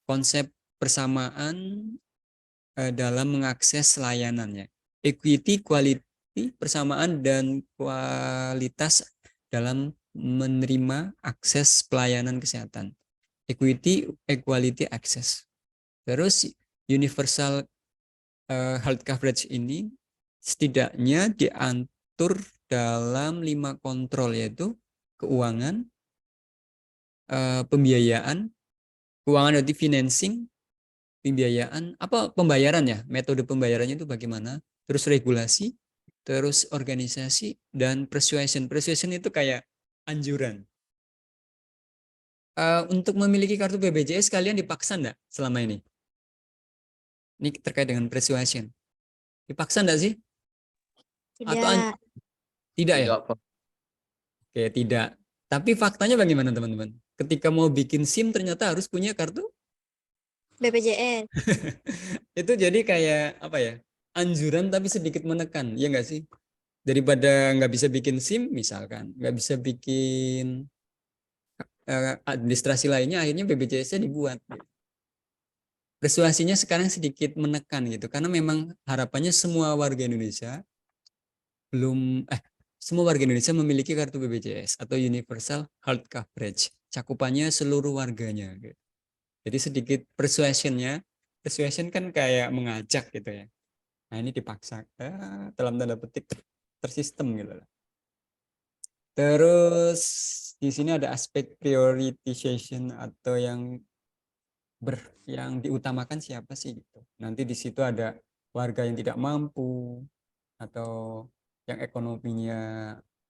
konsep persamaan dalam mengakses layanannya. Equity, quality, persamaan dan kualitas dalam menerima akses pelayanan kesehatan. Equity, equality, access. Terus universal health coverage ini setidaknya diatur dalam 5 kontrol, yaitu keuangan, pembiayaan, keuangan berarti financing, pembiayaan, apa pembayaran ya, metode pembayarannya itu bagaimana, terus regulasi, terus organisasi, dan persuasion. Persuasion itu kayak anjuran. Untuk memiliki kartu BPJS kalian dipaksa enggak selama ini? Ini terkait dengan persuasion. Dipaksa enggak sih? Atau Tidak. tidak ya? Tidak, Pak. Oke, tidak. Tapi faktanya bagaimana teman-teman? Ketika mau bikin SIM ternyata harus punya kartu. BPJS. Itu jadi kayak apa ya? Anjuran tapi sedikit menekan, ya nggak sih? Daripada nggak bisa bikin SIM misalkan, nggak bisa bikin administrasi lainnya, akhirnya BPJS-nya dibuat. Persuasinya sekarang sedikit menekan gitu, karena memang harapannya semua warga Indonesia semua warga Indonesia memiliki kartu BPJS atau Universal Health Coverage. Cakupannya seluruh warganya. Gitu. Jadi sedikit persuasion kan kayak mengajak gitu ya. Nah ini dipaksa dalam tanda petik tersistem gitu. Terus di sini ada aspek prioritization atau yang diutamakan siapa sih gitu. Nanti di situ ada warga yang tidak mampu atau yang ekonominya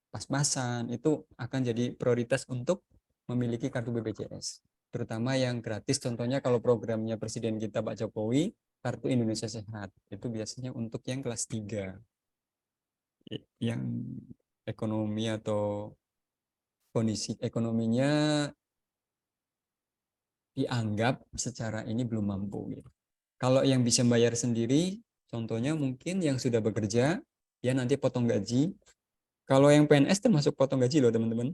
pas-pasan, itu akan jadi prioritas untuk memiliki kartu BPJS. Terutama yang gratis, contohnya kalau programnya Presiden kita Pak Jokowi, Kartu Indonesia Sehat, itu biasanya untuk yang kelas 3. Yang ekonomi atau kondisi ekonominya dianggap secara ini belum mampu. Gitu. Kalau yang bisa bayar sendiri, contohnya mungkin yang sudah bekerja, ya nanti potong gaji. Kalau yang PNS termasuk potong gaji loh teman-teman.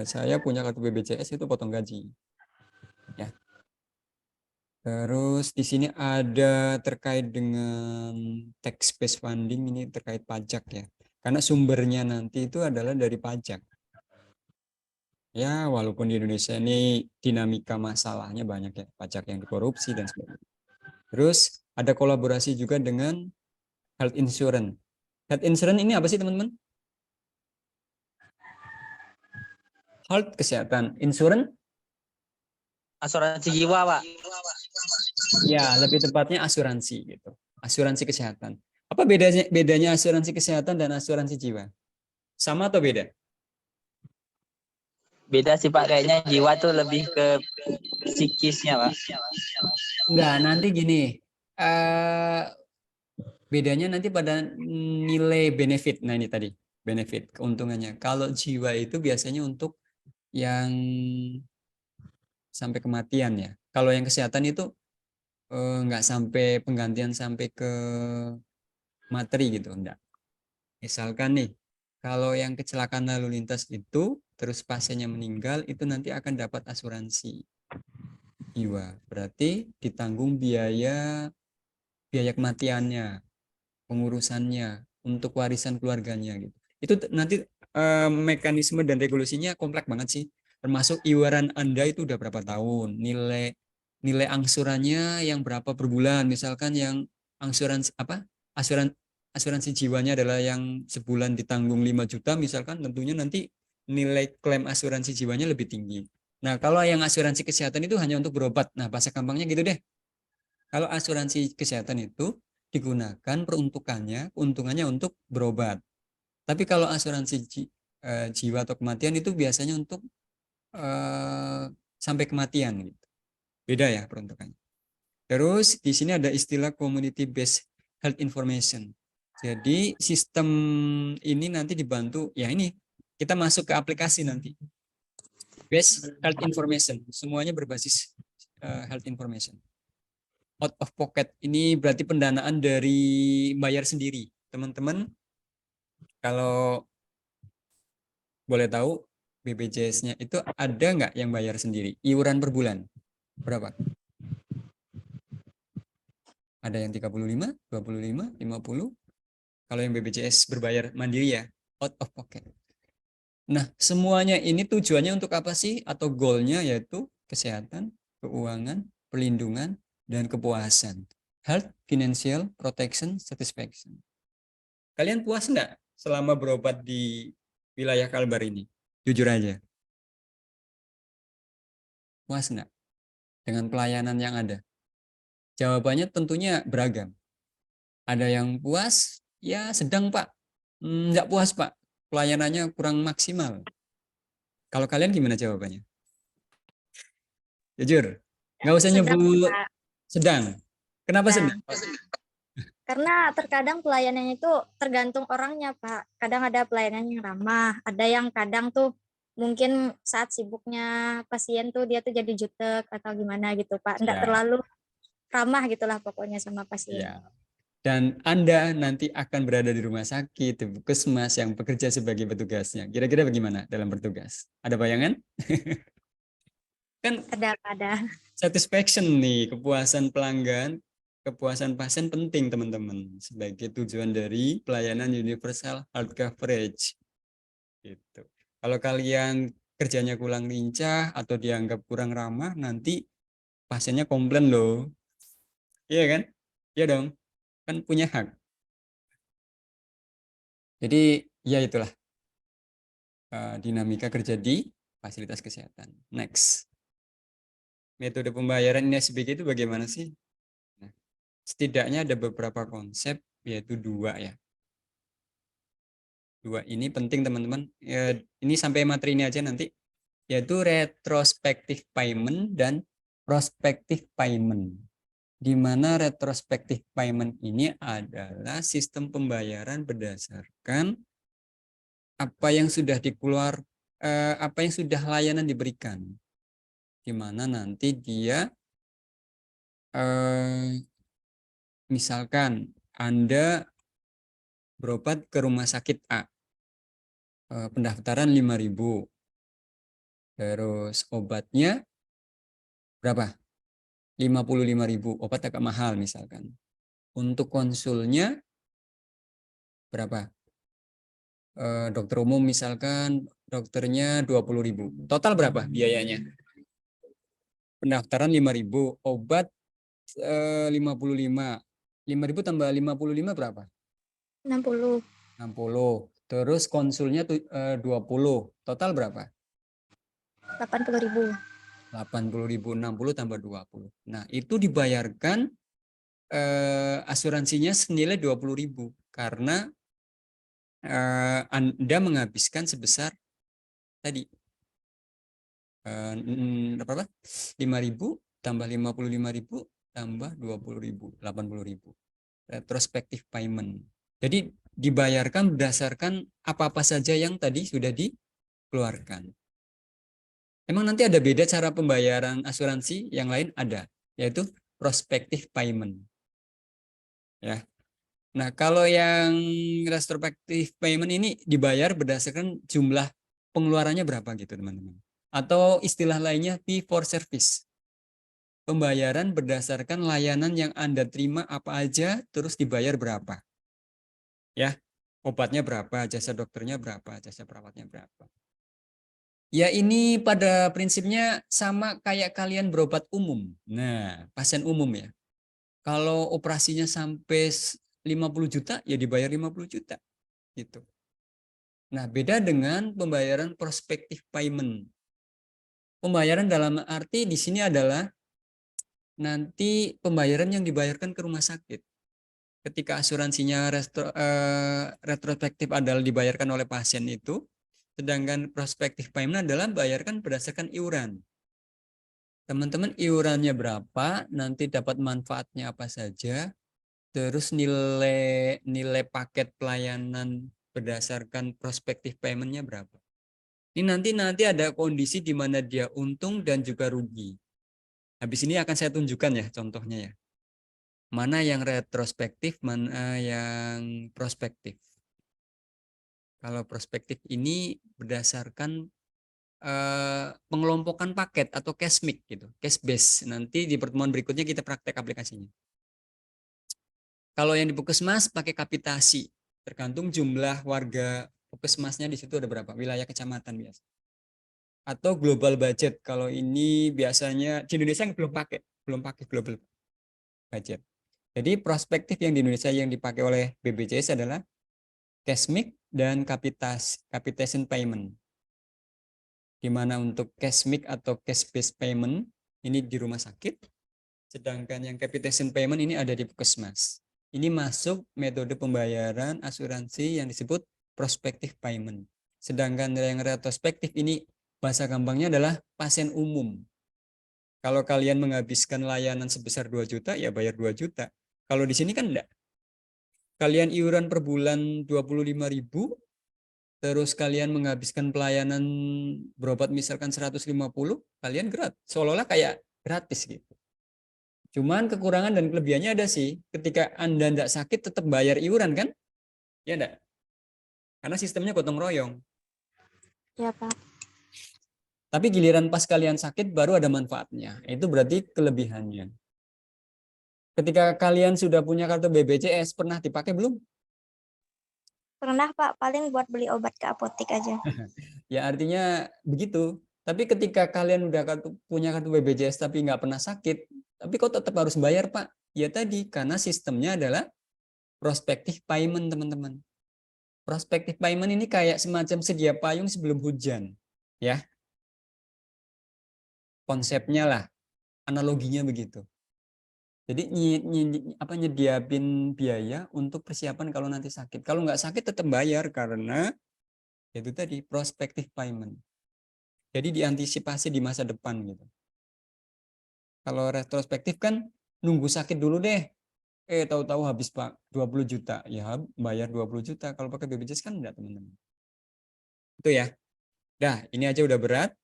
Saya punya kartu BPJS itu potong gaji. Ya. Terus di sini ada terkait dengan tax based funding, ini terkait pajak ya. Karena sumbernya nanti itu adalah dari pajak. Ya, walaupun di Indonesia ini dinamika masalahnya banyak ya, pajak yang dikorupsi dan sebagainya. Terus ada kolaborasi juga dengan health insurance. Health insurance ini apa sih teman-teman? Health kesehatan, insurance Asuransi jiwa, Pak. ya lebih tepatnya asuransi gitu. Asuransi kesehatan. Apa bedanya asuransi kesehatan dan asuransi jiwa? Sama atau beda? Beda sih, Pak. Kayaknya jiwa tuh lebih ke psikisnya, Pak. Enggak, nanti gini. Bedanya nanti pada nilai benefit. Nah, ini tadi benefit, keuntungannya. Kalau jiwa itu biasanya untuk yang sampai kematian ya. Kalau yang kesehatan itu nggak sampai penggantian sampai ke materi gitu, enggak. Misalkan nih, kalau yang kecelakaan lalu lintas itu terus pasiennya meninggal, itu nanti akan dapat asuransi jiwa. Berarti ditanggung biaya kematiannya, pengurusannya, untuk warisan keluarganya gitu. Itu nanti mekanisme dan regulasinya kompleks banget sih. Termasuk iuran Anda itu udah berapa tahun, nilai angsurannya yang berapa per bulan. Misalkan yang angsuran apa? Asuransi jiwanya adalah yang sebulan ditanggung 5 juta misalkan, tentunya nanti nilai klaim asuransi jiwanya lebih tinggi. Nah, kalau yang asuransi kesehatan itu hanya untuk berobat. Nah, bahasa gampangnya gitu deh. Kalau asuransi kesehatan itu digunakan keuntungannya untuk berobat. Tapi kalau asuransi jiwa atau kematian itu biasanya untuk sampai kematian gitu. Beda ya peruntukannya. Terus di sini ada istilah community based health information. Jadi sistem ini nanti dibantu, ya ini kita masuk ke aplikasi nanti. Based health information, semuanya berbasis health information. Out of pocket ini berarti pendanaan dari bayar sendiri. Teman-teman, kalau boleh tahu BPJS-nya itu ada nggak yang bayar sendiri? Iuran per bulan berapa? Ada yang 35, 25, 50. Kalau yang BPJS berbayar mandiri ya, out of pocket. Nah, semuanya ini tujuannya untuk apa sih? Atau goalnya yaitu kesehatan, keuangan, perlindungan, dan kepuasan. Health, financial, protection, satisfaction. Kalian puas nggak selama berobat di wilayah Kalbar ini? Jujur aja. Puas nggak dengan pelayanan yang ada? Jawabannya tentunya beragam. Ada yang puas, ya sedang Pak. Nggak puas Pak, pelayanannya kurang maksimal. Kalau kalian gimana jawabannya? Jujur, nggak usah Sedang, nyebut Pak. sedang. Kenapa sedang? Karena terkadang pelayanannya itu tergantung orangnya, Pak. Kadang ada pelayanan yang ramah, ada yang kadang tuh mungkin saat sibuknya pasien tuh dia tuh jadi jutek atau gimana gitu, Pak. Enggak Ya, terlalu ramah gitulah pokoknya sama pasien. ya. Dan Anda nanti akan berada di rumah sakit, di puskesmas yang bekerja sebagai petugasnya. Kira-kira bagaimana dalam bertugas? Ada bayangan? Kan Ada. satisfaction nih, kepuasan pelanggan, kepuasan pasien penting teman-teman sebagai tujuan dari pelayanan universal health coverage. Gitu. Kalau kalian kerjanya kurang lincah atau dianggap kurang ramah, nanti pasiennya komplain loh. Iya kan? Iya dong. Kan punya hak. Jadi ya itulah dinamika kerja di fasilitas kesehatan. Next. Metode pembayaran SBG itu bagaimana sih? Nah, setidaknya ada beberapa konsep, yaitu dua ya. Dua ini penting teman-teman. Ya, ini sampai materi ini aja nanti. Yaitu retrospective payment dan prospective payment. Di mana retrospective payment ini adalah sistem pembayaran berdasarkan apa yang sudah apa yang sudah layanan diberikan. Di mana nanti dia misalkan Anda berobat ke rumah sakit A, pendaftaran 5.000, terus obatnya berapa? 55.000, obat agak mahal misalkan. Untuk konsulnya berapa? Dokter umum misalkan dokternya 20.000. Total berapa biayanya? Pendaftaran 5.000, obat 55. 5.000 tambah 55 berapa? 60, 60. Terus konsulnya 20. Total berapa? 80.000. 80.000, 60 tambah 20. Nah, itu dibayarkan asuransinya senilai 20.000 karena Anda menghabiskan sebesar tadi berapa? 5.000 tambah 55.000 tambah 20.000, 80.000. Retrospective payment. Jadi dibayarkan berdasarkan apa-apa saja yang tadi sudah dikeluarkan. Emang nanti ada beda cara pembayaran asuransi yang lain? Ada, yaitu prospective payment. Ya. Nah, kalau yang retrospective payment ini dibayar berdasarkan jumlah pengeluarannya berapa gitu, teman-teman. Atau istilah lainnya fee for service. Pembayaran berdasarkan layanan yang Anda terima apa aja, terus dibayar berapa. Ya, obatnya berapa, jasa dokternya berapa, jasa perawatnya berapa. Ya ini pada prinsipnya sama kayak kalian berobat umum. Nah, pasien umum ya. Kalau operasinya sampai 50 juta, ya dibayar 50 juta. Gitu. Nah, beda dengan pembayaran prospective payment. Pembayaran dalam arti di sini adalah nanti pembayaran yang dibayarkan ke rumah sakit. Ketika asuransinya retrospektif adalah dibayarkan oleh pasien itu, sedangkan prospective payment adalah bayarkan berdasarkan iuran. Teman-teman iurannya berapa, nanti dapat manfaatnya apa saja, terus nilai paket pelayanan berdasarkan prospective payment-nya berapa. Ini nanti ada kondisi di mana dia untung dan juga rugi. Habis ini akan saya tunjukkan ya contohnya ya. Mana yang retrospektif, mana yang prospektif. Kalau prospektif ini berdasarkan pengelompokan paket atau cash mix gitu, cash base. Nanti di pertemuan berikutnya kita praktek aplikasinya. Kalau yang di puskesmas pakai kapitasi, tergantung jumlah warga puskesmasnya di situ ada berapa, wilayah kecamatan biasa. Atau global budget, kalau ini biasanya di Indonesia belum pakai global budget. Jadi prospektif yang di Indonesia yang dipakai oleh BPJS adalah cash mix dan capitation payment. Di mana untuk cash mix atau cash based payment ini di rumah sakit, sedangkan yang capitation payment ini ada di puskesmas. Ini masuk metode pembayaran asuransi yang disebut prospective payment. Sedangkan yang retrospektif ini bahasa gampangnya adalah pasien umum. Kalau kalian menghabiskan layanan sebesar 2 juta, ya bayar 2 juta. Kalau di sini kan enggak. Kalian iuran per bulan 25.000, terus kalian menghabiskan pelayanan berobat misalkan 150, kalian gratis. Seolah-olah kayak gratis gitu. Cuman kekurangan dan kelebihannya ada sih. Ketika Anda enggak sakit tetap bayar iuran kan? Ya enggak? Karena sistemnya gotong royong. Ya, Pak. Tapi giliran pas kalian sakit baru ada manfaatnya. Itu berarti kelebihannya. Ketika kalian sudah punya kartu BPJS, pernah dipakai belum? Pernah, Pak, paling buat beli obat ke apotek aja. Ya artinya begitu. Tapi ketika kalian udah punya kartu BPJS tapi nggak pernah sakit, tapi kok tetap harus bayar, Pak? Ya tadi, karena sistemnya adalah prospective payment, teman-teman. Prospective payment ini kayak semacam sedia payung sebelum hujan. Ya, konsepnya lah, analoginya begitu. Jadi nyediapin biaya untuk persiapan kalau nanti sakit. Kalau nggak sakit tetap bayar karena itu tadi prospective payment. Jadi diantisipasi di masa depan gitu. Kalau retrospektif kan nunggu sakit dulu deh. Tahu-tahu habis Pak 20 juta. Ya bayar 20 juta. Kalau pakai BPJS kan enggak, teman-teman. Itu ya. Dah, ini aja udah berat.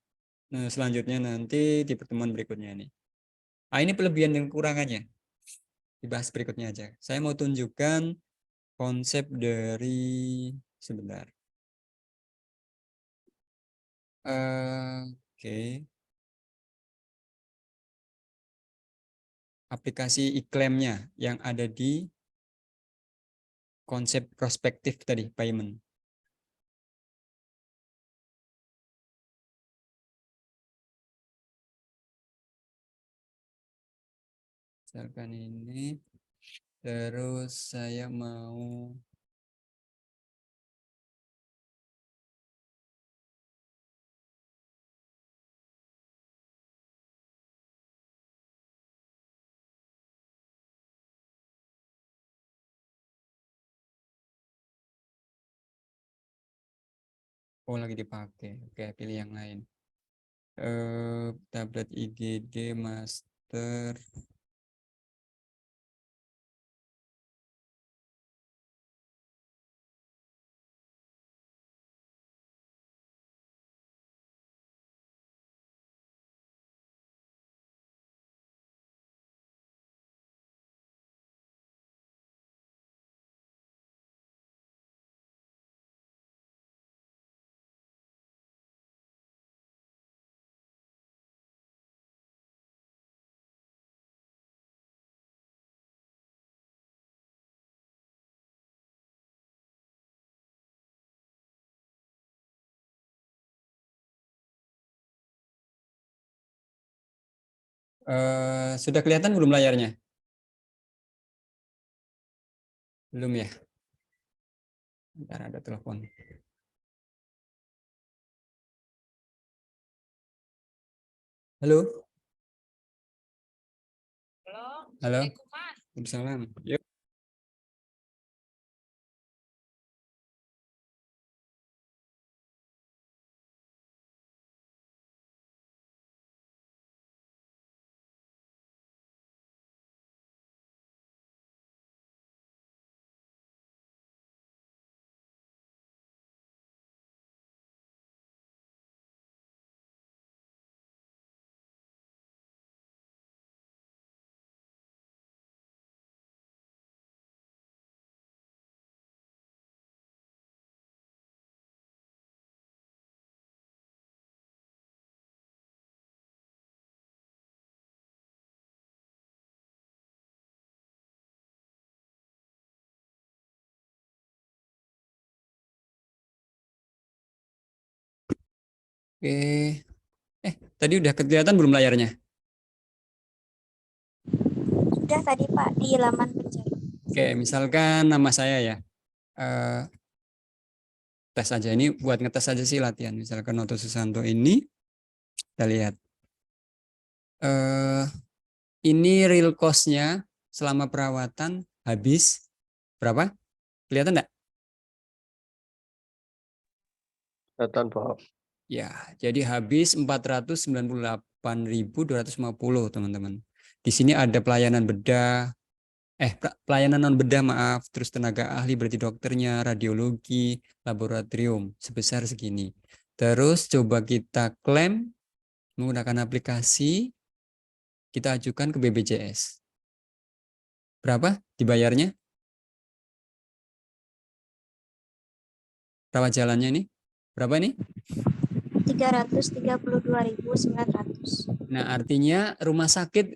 Nah, selanjutnya nanti di pertemuan berikutnya nih. Ah, ini kelebihan dan kekurangannya. Dibahas berikutnya aja. Saya mau tunjukkan konsep dari sebentar. Oke. Aplikasi e-claimnya yang ada di konsep prospektif tadi, payment. Misalkan ini. Terus saya mau lagi dipakai. Oke, pilih yang lain. Tablet IGD master. Sudah kelihatan belum layarnya? Belum ya? Bentar, ada telepon. Halo? Halo? Waalaikumsalam. Yuk. Oke. Tadi udah kelihatan belum layarnya? Sudah tadi Pak di laman pencari. Oke, misalkan nama saya ya. Tes aja ini buat ngetes aja sih latihan. Misalkan Noto Susanto ini kita lihat. Ini real cost-nya selama perawatan habis berapa? Kelihatan enggak? Kelihatan, Pak. Ya, jadi habis 498.250, teman-teman. Di sini ada pelayanan bedah, pelayanan non bedah maaf, terus tenaga ahli berarti dokternya, radiologi, laboratorium sebesar segini. Terus coba kita klaim menggunakan aplikasi, kita ajukan ke BPJS. Berapa dibayarnya? Rawat jalannya ini? Berapa ini? 332.900. Nah, artinya rumah sakit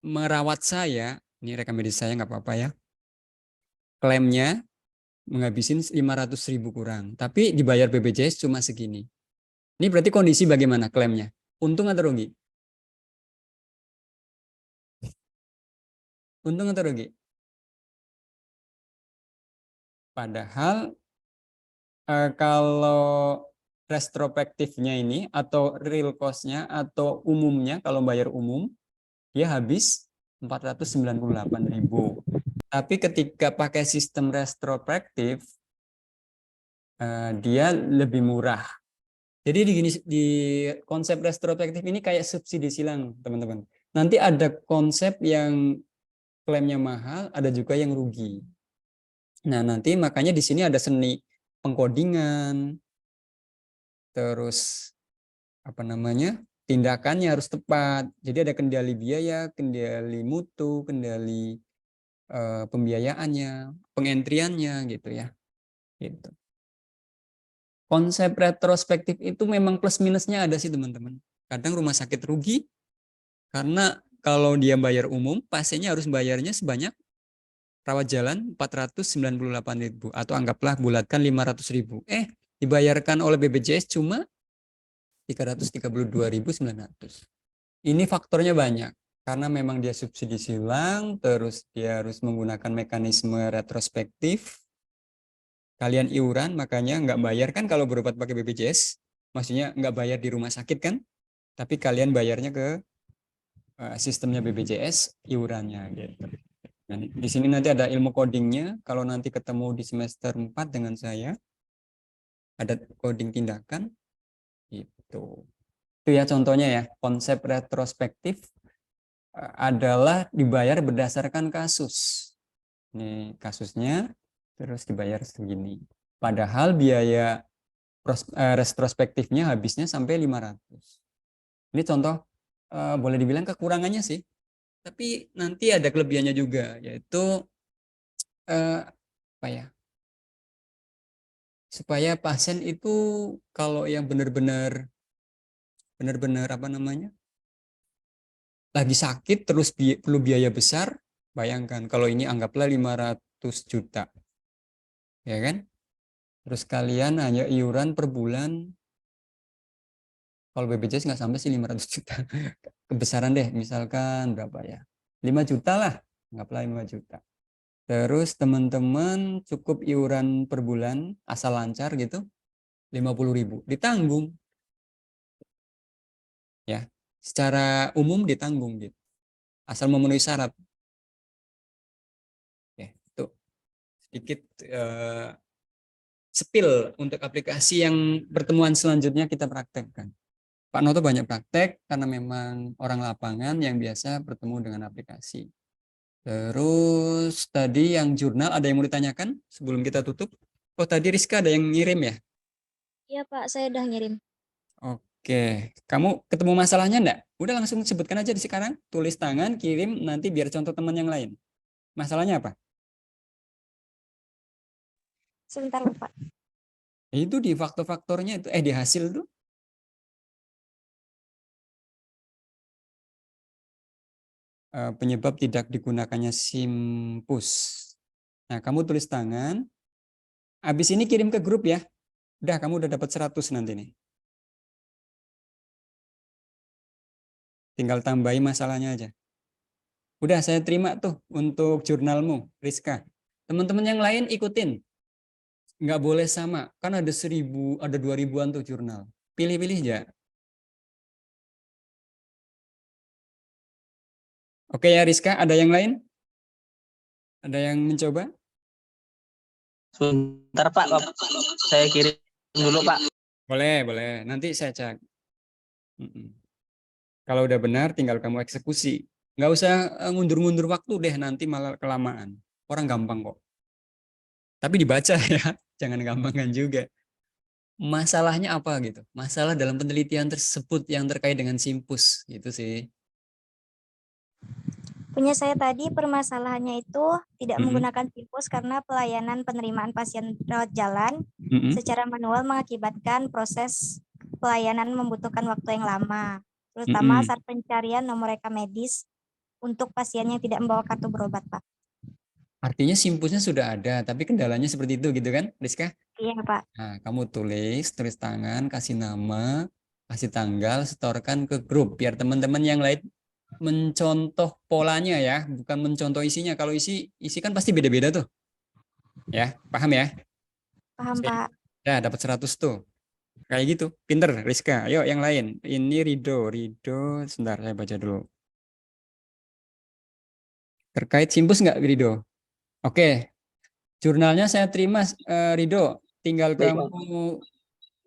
merawat saya, ini rekam medis saya nggak apa-apa ya. Klaimnya menghabisin 500.000 kurang, tapi dibayar BPJS cuma segini. Ini berarti kondisi bagaimana klaimnya? Untung atau rugi? Untung atau rugi? Padahal kalau retrospektifnya ini atau real cost-nya atau umumnya kalau bayar umum dia habis 498.000. Tapi ketika pakai sistem retrospektif dia lebih murah. Jadi di konsep retrospektif ini kayak subsidi silang, teman-teman. Nanti ada konsep yang klaimnya mahal, ada juga yang rugi. Nah, nanti makanya di sini ada seni pengkodingan, terus tindakannya harus tepat. Jadi ada kendali biaya, kendali mutu, kendali pembiayaannya, pengentriannya gitu ya. Gitu. Konsep retrospektif itu memang plus minusnya ada sih teman-teman. Kadang rumah sakit rugi karena kalau dia bayar umum, pasiennya harus bayarnya sebanyak rawat jalan 498.000 atau anggaplah bulatkan 500.000. Dibayarkan oleh BPJS cuma 332.900. Ini faktornya banyak. karena memang dia subsidi silang, terus dia harus menggunakan mekanisme retrospektif. Kalian iuran, makanya nggak bayar kan kalau berobat pakai BPJS, maksudnya nggak bayar di rumah sakit kan, tapi kalian bayarnya ke sistemnya BPJS, iurannya gitu. Nah, di sini nanti ada ilmu codingnya, kalau nanti ketemu di semester 4 dengan saya, ada coding tindakan, gitu. Itu ya contohnya ya, konsep retrospektif adalah dibayar berdasarkan kasus. Ini kasusnya, terus dibayar segini. Padahal biaya retrospektifnya habisnya sampai 500. Ini contoh, boleh dibilang kekurangannya sih. Tapi nanti ada kelebihannya juga, yaitu apa ya? Supaya pasien itu kalau yang benar-benar apa namanya? Lagi sakit terus perlu biaya besar, bayangkan kalau ini anggaplah 500 juta. Ya kan? Terus kalian hanya iuran per bulan, kalau BPJS nggak sampai sih 500 juta. Kebesaran deh, misalkan berapa ya? 5 juta lah, anggaplah 5 juta. Terus teman-teman cukup iuran per bulan, asal lancar gitu, 50.000. Ditanggung. Ya, secara umum ditanggung gitu. Asal memenuhi syarat. Ya, itu sedikit spill untuk aplikasi yang pertemuan selanjutnya kita praktekkan. Pak Noto banyak praktek karena memang orang lapangan yang biasa bertemu dengan aplikasi. Terus tadi yang jurnal ada yang mau ditanyakan sebelum kita tutup? Oh tadi Rizka ada yang ngirim ya? Iya Pak, saya udah ngirim. Oke, kamu ketemu masalahnya enggak? Udah langsung sebutkan aja di sekarang, tulis tangan, kirim, nanti biar contoh teman yang lain. Masalahnya apa? Sebentar Pak. Itu di faktor-faktornya itu, di hasil tuh. Penyebab tidak digunakannya simpus. Nah, kamu tulis tangan, habis ini kirim ke grup ya. Udah, kamu udah dapat 100 nanti nih. Tinggal tambahi masalahnya aja. Udah saya terima tuh untuk jurnalmu, Rizka. Teman-teman yang lain ikutin. Nggak boleh sama, kan ada 1000, ada 2000-an tuh jurnal. Pilih-pilih aja. Oke ya Rizka, ada yang lain? Ada yang mencoba? Sebentar Pak, saya kirim dulu Pak. Boleh, boleh. Nanti saya cek. Kalau udah benar, tinggal kamu eksekusi. Nggak usah ngundur-ngundur waktu deh, nanti malah kelamaan. Orang gampang kok. Tapi dibaca ya, jangan gampangan juga. Masalahnya apa gitu? Masalah dalam penelitian tersebut yang terkait dengan simpus, gitu sih. Punya saya tadi permasalahannya itu tidak menggunakan simpus karena pelayanan penerimaan pasien rawat jalan secara manual mengakibatkan proses pelayanan membutuhkan waktu yang lama, terutama saat pencarian nomor rekam medis untuk pasien yang tidak membawa kartu berobat, Pak. Artinya simpusnya sudah ada, tapi kendalanya seperti itu gitu kan, Rizka? Iya, Pak. Nah, kamu tulis tangan, kasih nama, kasih tanggal, setorkan ke grup, biar teman-teman yang lain mencontoh polanya ya, bukan mencontoh isinya. Kalau isi kan pasti beda-beda tuh. Ya, paham ya? Paham, Pak. Ya, dapat 100 tuh. Kayak gitu. Pinter, Rizka. Ayo yang lain. Ini Rido, sebentar saya baca dulu. Terkait simpus nggak Rido? Oke. Jurnalnya saya terima, Rido. Tinggal kamu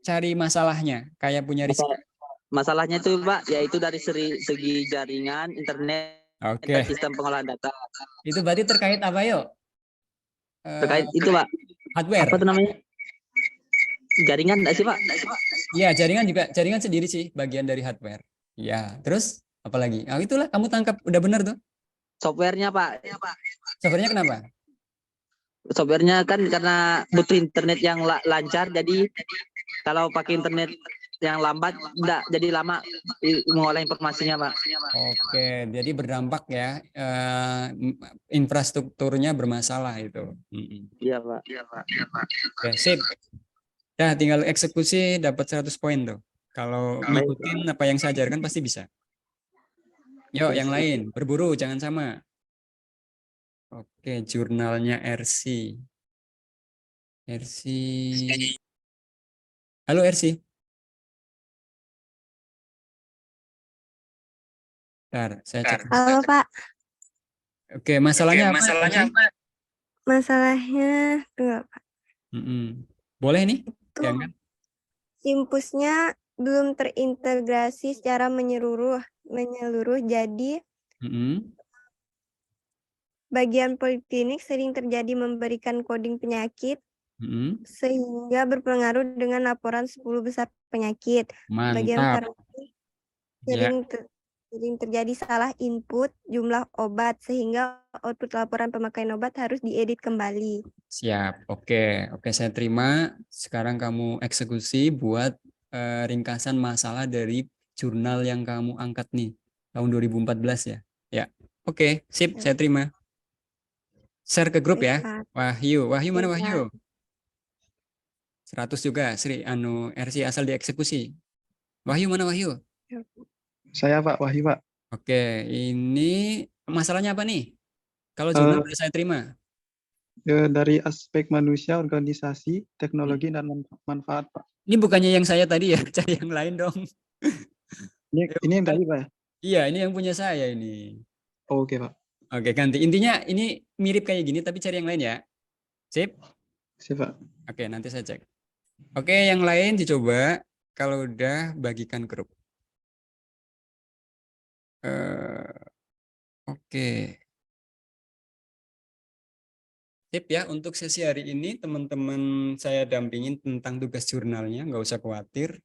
cari masalahnya, kayak punya Rizka. Masalahnya itu Pak, yaitu dari segi jaringan, internet, dan sistem pengolahan data. Itu berarti terkait apa yuk? Terkait itu Pak. Hardware. Apa itu namanya? Jaringan enggak sih Pak? Iya, jaringan sendiri sih, bagian dari hardware. Ya, terus apa lagi? Nah, itulah kamu tangkap, udah benar tuh. Softwarenya Pak. Softwarenya kenapa? Softwarenya kan karena butuh internet yang lancar, jadi kalau pakai internet yang lambat enggak jadi lama mengolah informasinya Pak. Oke, jadi berdampak ya, infrastrukturnya bermasalah itu. Iya Pak. Oke, sip. Nah, tinggal eksekusi dapat 100 poin tuh. Kalau ngikutin apa yang saya ajarkan pasti bisa. Yuk, yang lain. Berburu, jangan sama. Oke, jurnalnya RC. RC. Halo RC. Bentar, saya cek. Halo Pak, Oke, masalahnya apa? masalahnya tunggu, Pak. Boleh nih? Itu Diangkat. Simpusnya belum terintegrasi secara menyeluruh, jadi Mm-mm. bagian poliklinik sering terjadi memberikan coding penyakit Mm-mm. sehingga berpengaruh dengan laporan 10 besar penyakit. Bagian Mantap. farmasi Ya, sering terjadi salah input jumlah obat sehingga output laporan pemakaian obat harus diedit kembali. siap. Oke, saya terima. Sekarang kamu eksekusi buat ringkasan masalah dari jurnal yang kamu angkat nih tahun 2014 ya. Ya. Oke, sip, saya terima. Share ke grup ya. Baik, Pak. Wahyu mana Iya. Wahyu? 100 juga, Sri RC asal dieksekusi. Wahyu mana Wahyu? Saya Pak Wahyu Pak. Oke, ini masalahnya apa nih? Kalau jurnal udah saya terima. Dari aspek manusia, organisasi, teknologi, dan manfaat Pak. Ini bukannya yang saya tadi ya, cari yang lain dong. Ini yang tadi Pak ya? Iya, ini yang punya saya ini. Oh, oke Pak. Oke, ganti. Intinya ini mirip kayak gini, tapi cari yang lain ya. Sip? Siap Pak. Oke, nanti saya cek. Oke, yang lain dicoba. Kalau udah, bagikan grup. Oke. Sip ya, untuk sesi hari ini teman-teman saya dampingin tentang tugas jurnalnya, nggak usah khawatir.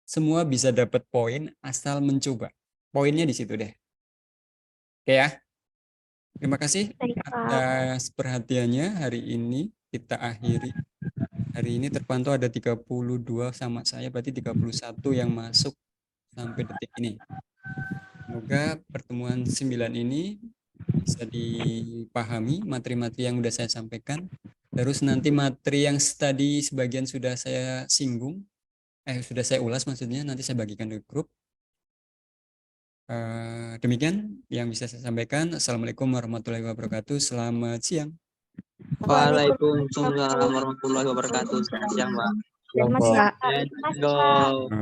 Semua bisa dapat poin asal mencoba. Poinnya di situ deh. Oke ya. Terima kasih Baik, Pak. atas perhatiannya hari ini. Kita akhiri. Hari ini terpantau ada 32 sama saya, berarti 31 yang masuk sampai detik ini. Semoga pertemuan 9 ini bisa dipahami materi-materi yang sudah saya sampaikan. Terus nanti materi yang tadi sebagian sudah saya singgung, sudah saya ulas maksudnya, nanti saya bagikan ke grup. Demikian yang bisa saya sampaikan. Assalamualaikum warahmatullahi wabarakatuh. Selamat siang. Waalaikumsalam warahmatullahi wabarakatuh. Selamat siang, Pak. Terima kasih, Pak. Let's go.